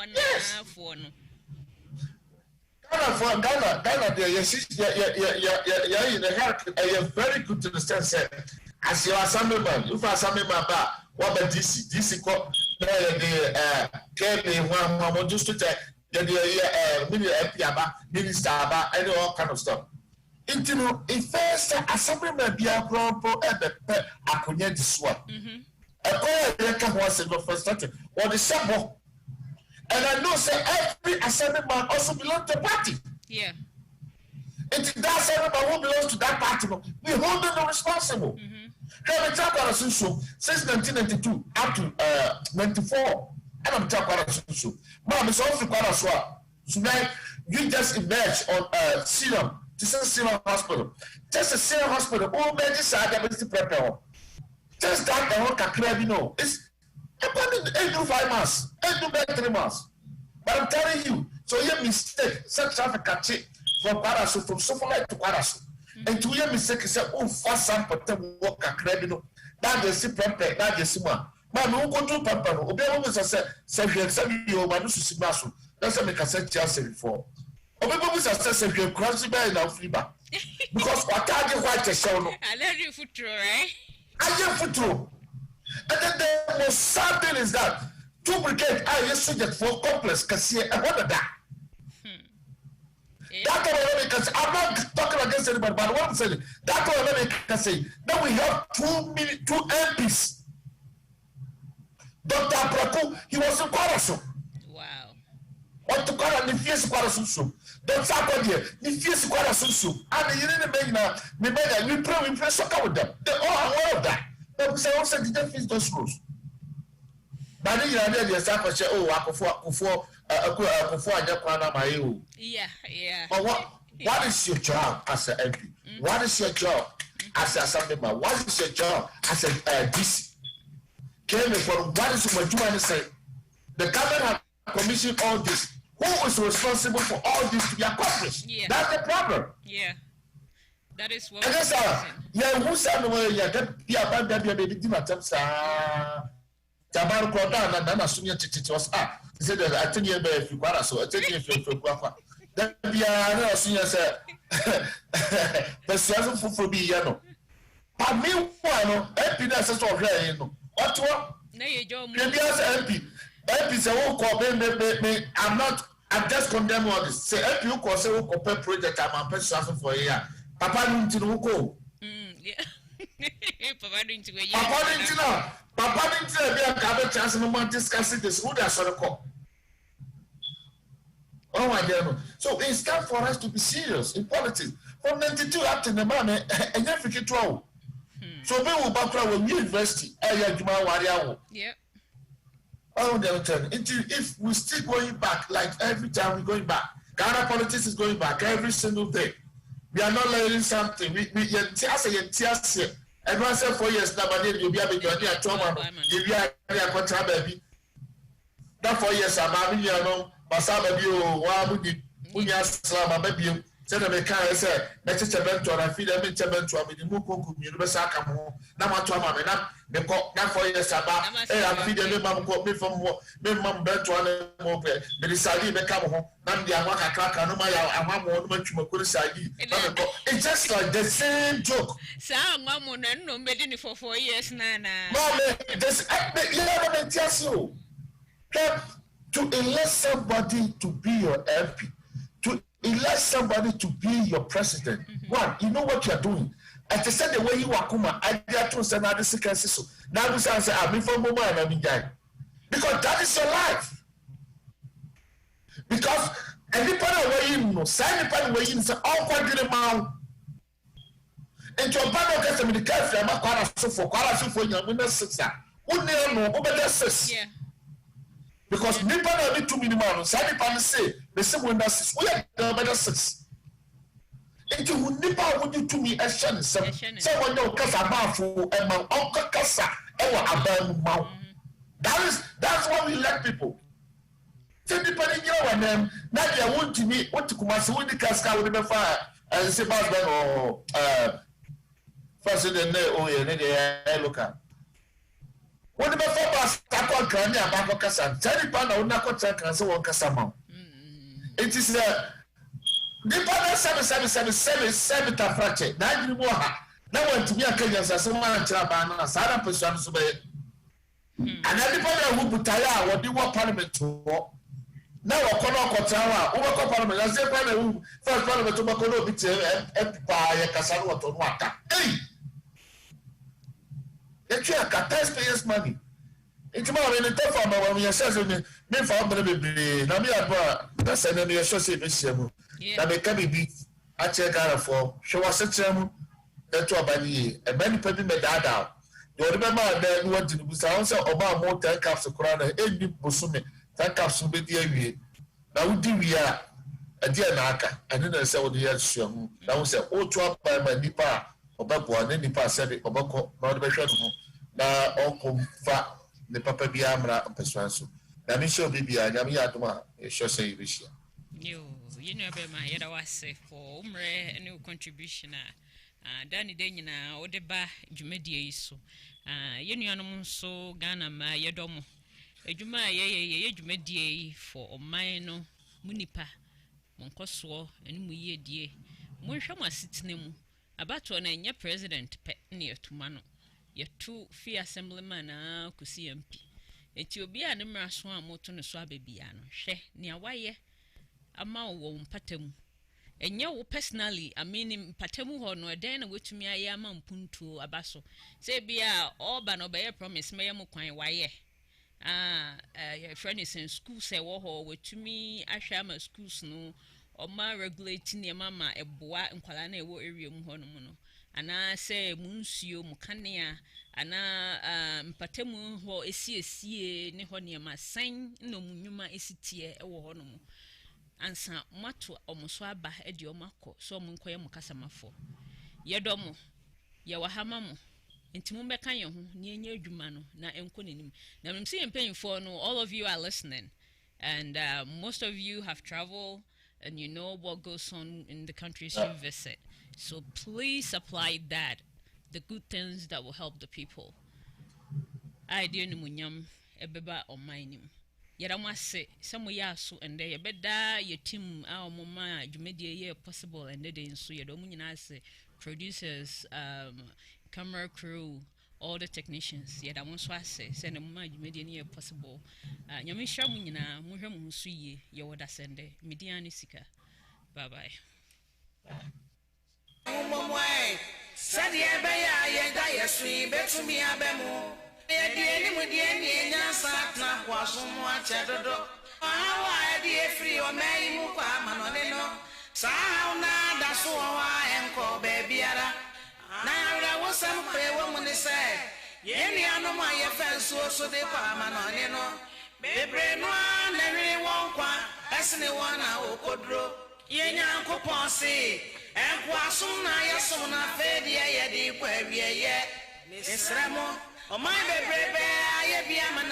for no. Ghana, you're very good to understand, sir. As your assemblyman, you for assemblyman, what about DC call the Kelly, one just to tell minister about any all kind of stuff. Into if first assemblyman be a proper a connect this one. A call was the first started or the sample. And I know say every assemblyman also belongs to the party. Yeah. It does everyone who belongs to that party. We hold them responsible. Since 1992 up to 94. And I'm talking about Mom is also quite as well. So now you just emerge on Serum. This is Serum Hospital. Just a Serum Hospital. Oh, man, this is the prepare. Just that the whole Kakrabino. It's about 8 to 5 months, 8 to 3 months. But I'm telling you, so you mistake South Africa from Parasu, from Sophomite to Parasu. And to your mistake, you say, oh, fast sample work Kakrabino. That they see prepare, that they see one. Man, who go to Papa, Obi always said, you Manu Simasu. That's a make a set just before. Obi always said, you cross by now free back. Because what I get white a show. I let you foot through, right? I get foot through. And then the most sad thing is that 2 brigades are just subject for complex Cassia and what that. That because I'm not talking against anybody, but what I'm saying, that one can say, then we have 2 MPs. Dr. Apraku, he was in Kwaraso. Wow. What to call the fierce Kwarasu? Don't start here. The fierce Kwarasu. And you didn't make we pray soccer with them. They all are aware of that. But we say, also, didn't fix those rules. But then you are there, the say, oh, yeah. But what is your job as an MP? What is your job as an assemblyman? What is your job as a DC? Came for what is what you want to say? The government have commissioned all this. Who is responsible for all this to be accomplished? Yeah. That's the problem. Yeah. That is what and that's yeah, who said the way you get be about that baby Dimatam Tabar Kodan and Nana Sunya was up. He said that I think you if you got so I think if you then be a senior said the season for be yellow. But meanwhile, MP that's a sort of what? Maybe as MP say, oh, I'm just condemning all this. Say, MP you call say, oh, compare project, I'm a person for a year. Papa didn't know. Yeah. Papa didn't know. Papa didn't know. Be a cabinet chance no more discussing this. Who does sort of call? Oh my God. So it's time for us to be serious in politics. From 92 up to the man, and then forget 12. So we will back when university. Yeah. Oh, if we still going back, like every time we're going back, Ghana politics is going back every single day. We are not learning something. We everyone said 4 years now, but you'll be able to do a trauma. You'll be a contract baby. That 4 years, I'm having you know, Masama, you, Wabu, Unia Slama, baby. Said the car said, let's a bent to a feed them in Tebent to a minimum cook, Universal Nama to a man, not 4 years about, I feed them, Mamma called me from Mum bent to a more, but it's a little come home, not the Amaka crack, and I want much more good side. It's just like the same joke. Some woman and no made for 4 years, Nana. This tells you to elect somebody to be your MP, to elect somebody to be your president. One, you know what you are doing. At the same way you are kuma, I dare to send out the second so now we say I'm from Moma and I'm dying. Because that is your life. Because anybody where you know, anybody where you say all quite good amount. And your banner gets them in the country, I'm not quite for your winner sister. Wouldn't you know over there, sis? Yeah. Because nipa na be 2 minimum, say nipa say, the same winner sis, we are the better sis. And you nipa would you to me a shan, someone no kasa bafu, and my uncle kasa, and what about mouth. That's why we let people. So nipa in your name, not you want to me, what to come as with the casca with the fire, and say, or first in the day, look at. When the before Taco Granny and Bako Cassan, Terry Pana would not contract and so on Cassamo. It is the Dipana 777 fracture, 9 more. Now went to be a Kenyan as someone Chabana, Sarah Person Sube. And everybody who put Taya, what do you want Parliament to walk? Now a Kono Kotawa, over Parliament, as they probably first Parliament to Bacono, Empire, Cassano to Wata. Hey! You are taxpayers' money. It's more than a tough one when we are saying, me for baby. Now, me are that's an enemy association. That may come be a check out for show us a term that to a body, and many people made that out. You remember that you want to do also about more 10 cups of crown, 8 Busume, 10 cups of baby. Now, we are a dear Naka, and then I said, what the years young. Now, we said, oh, 12 by my nipa. Obako and then the said Obako, not the version na Uncle Fa, the Papa Biamra of Peswanso. Let me show Bibia, Yamiatuma, a show say this year. You know, my head was safe for Umre, a new contribution. Danny Dana, Odeba, Jumedia so. Union so Ghana, my Yadomo. A Juma, ye, Jumedia for Omino, Munipa, Moncoswo, and Muye dear. Monshama sits name. About one and your president pet near to Mano. Your 2 free assemblyman could see MP. It will be a numerous one more to the swabby piano. She near why a mau won't patemu. And you personally, I mean, patemu or no, then which me I am on punto a basso. Say be all ban obey a promise, may am quite why. Your friend is in school, say, oh, with to me, I shall my school snow. Or my regulating your mamma a boa and Qualane wo area muhonomono. And I say Munsio Mukania, and Patemu ho esi nehonia ma sign no munuma esitie e wo honomo. Ansa mato omoswaba ediomako so munkoye mukasamafo. Yedomo ye wahamamo nti mumbeka ye ho ne enye adwuma no na enko nenim. Na I'm seeing paying for no all of you are listening and most of you have traveled and you know what goes on in the countries you visit. So please apply that, the good things that will help the people. I dear Numunyam, ebeba or mining. Yet I must say, some way so and they better your team, our mama, you made a year possible and they didn't so you don't say producers, camera crew, all the technicians. Yet I want to say, send a mama, you made a year possible. Yamisha Munina, Muhamu Sui, your order send Mediani Sika. Bye bye. Sadia Baya, Yedaya Sui, Betumi Abemo. Yediani Mudiani, Nasa, Wasuma Chadodo. How I dear free or May Mukamanino. Sauna, Dasua, and call Babyara. Now there was some pay woman said. Yeni Anoma, your fence so de Pamanino. Baby, no one, every one, as anyone I could draw. Yenya Coponsi. And Quasuna Yasuna Fedia Yadi Quavia, Miss Ramo, or my baby, I be a man,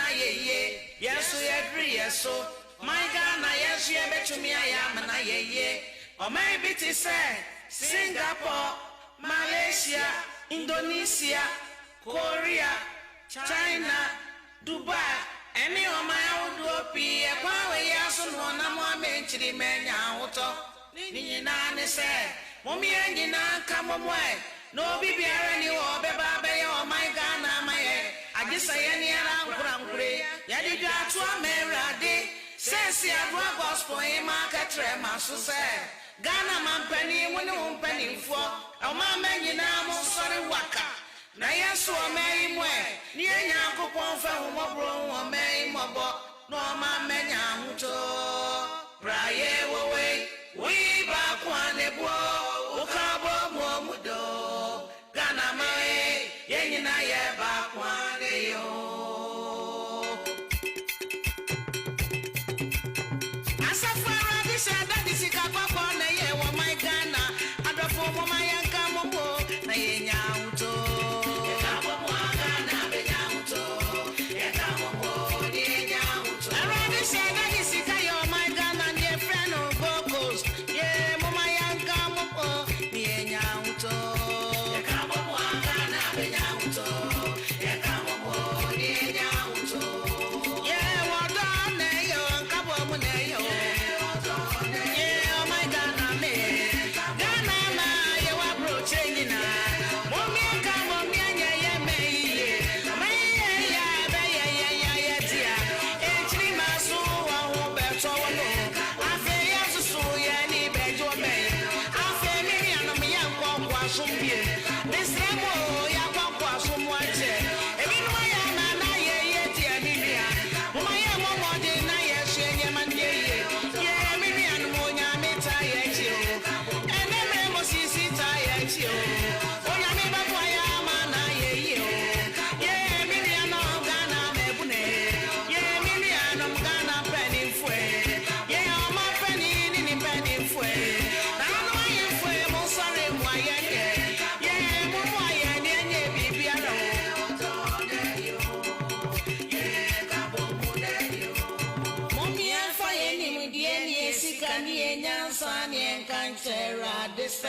yes, we agree, yes, so my Ghana, yes, you bet to me, I am an aye, or maybe to say Singapore, Malaysia, Indonesia, Korea, China, Dubai, any of my old be a power yasun one more mentioned many out. Nina said, Mommy and Gina come away. No baby, any or baby or my Ghana, my head. I just say any around Grangre. Yadi got to America. Says ya gospel in market trema, so say. Ghana man penny, when you penny for. A man, you know, sorry, waka. Naya so a may way. Near Yanko Ponfa, or may mobo. No man, Menyamuto. Braye away. We back one a boy. Okabo Momudo. Ghana May. Yenina back one a yo. This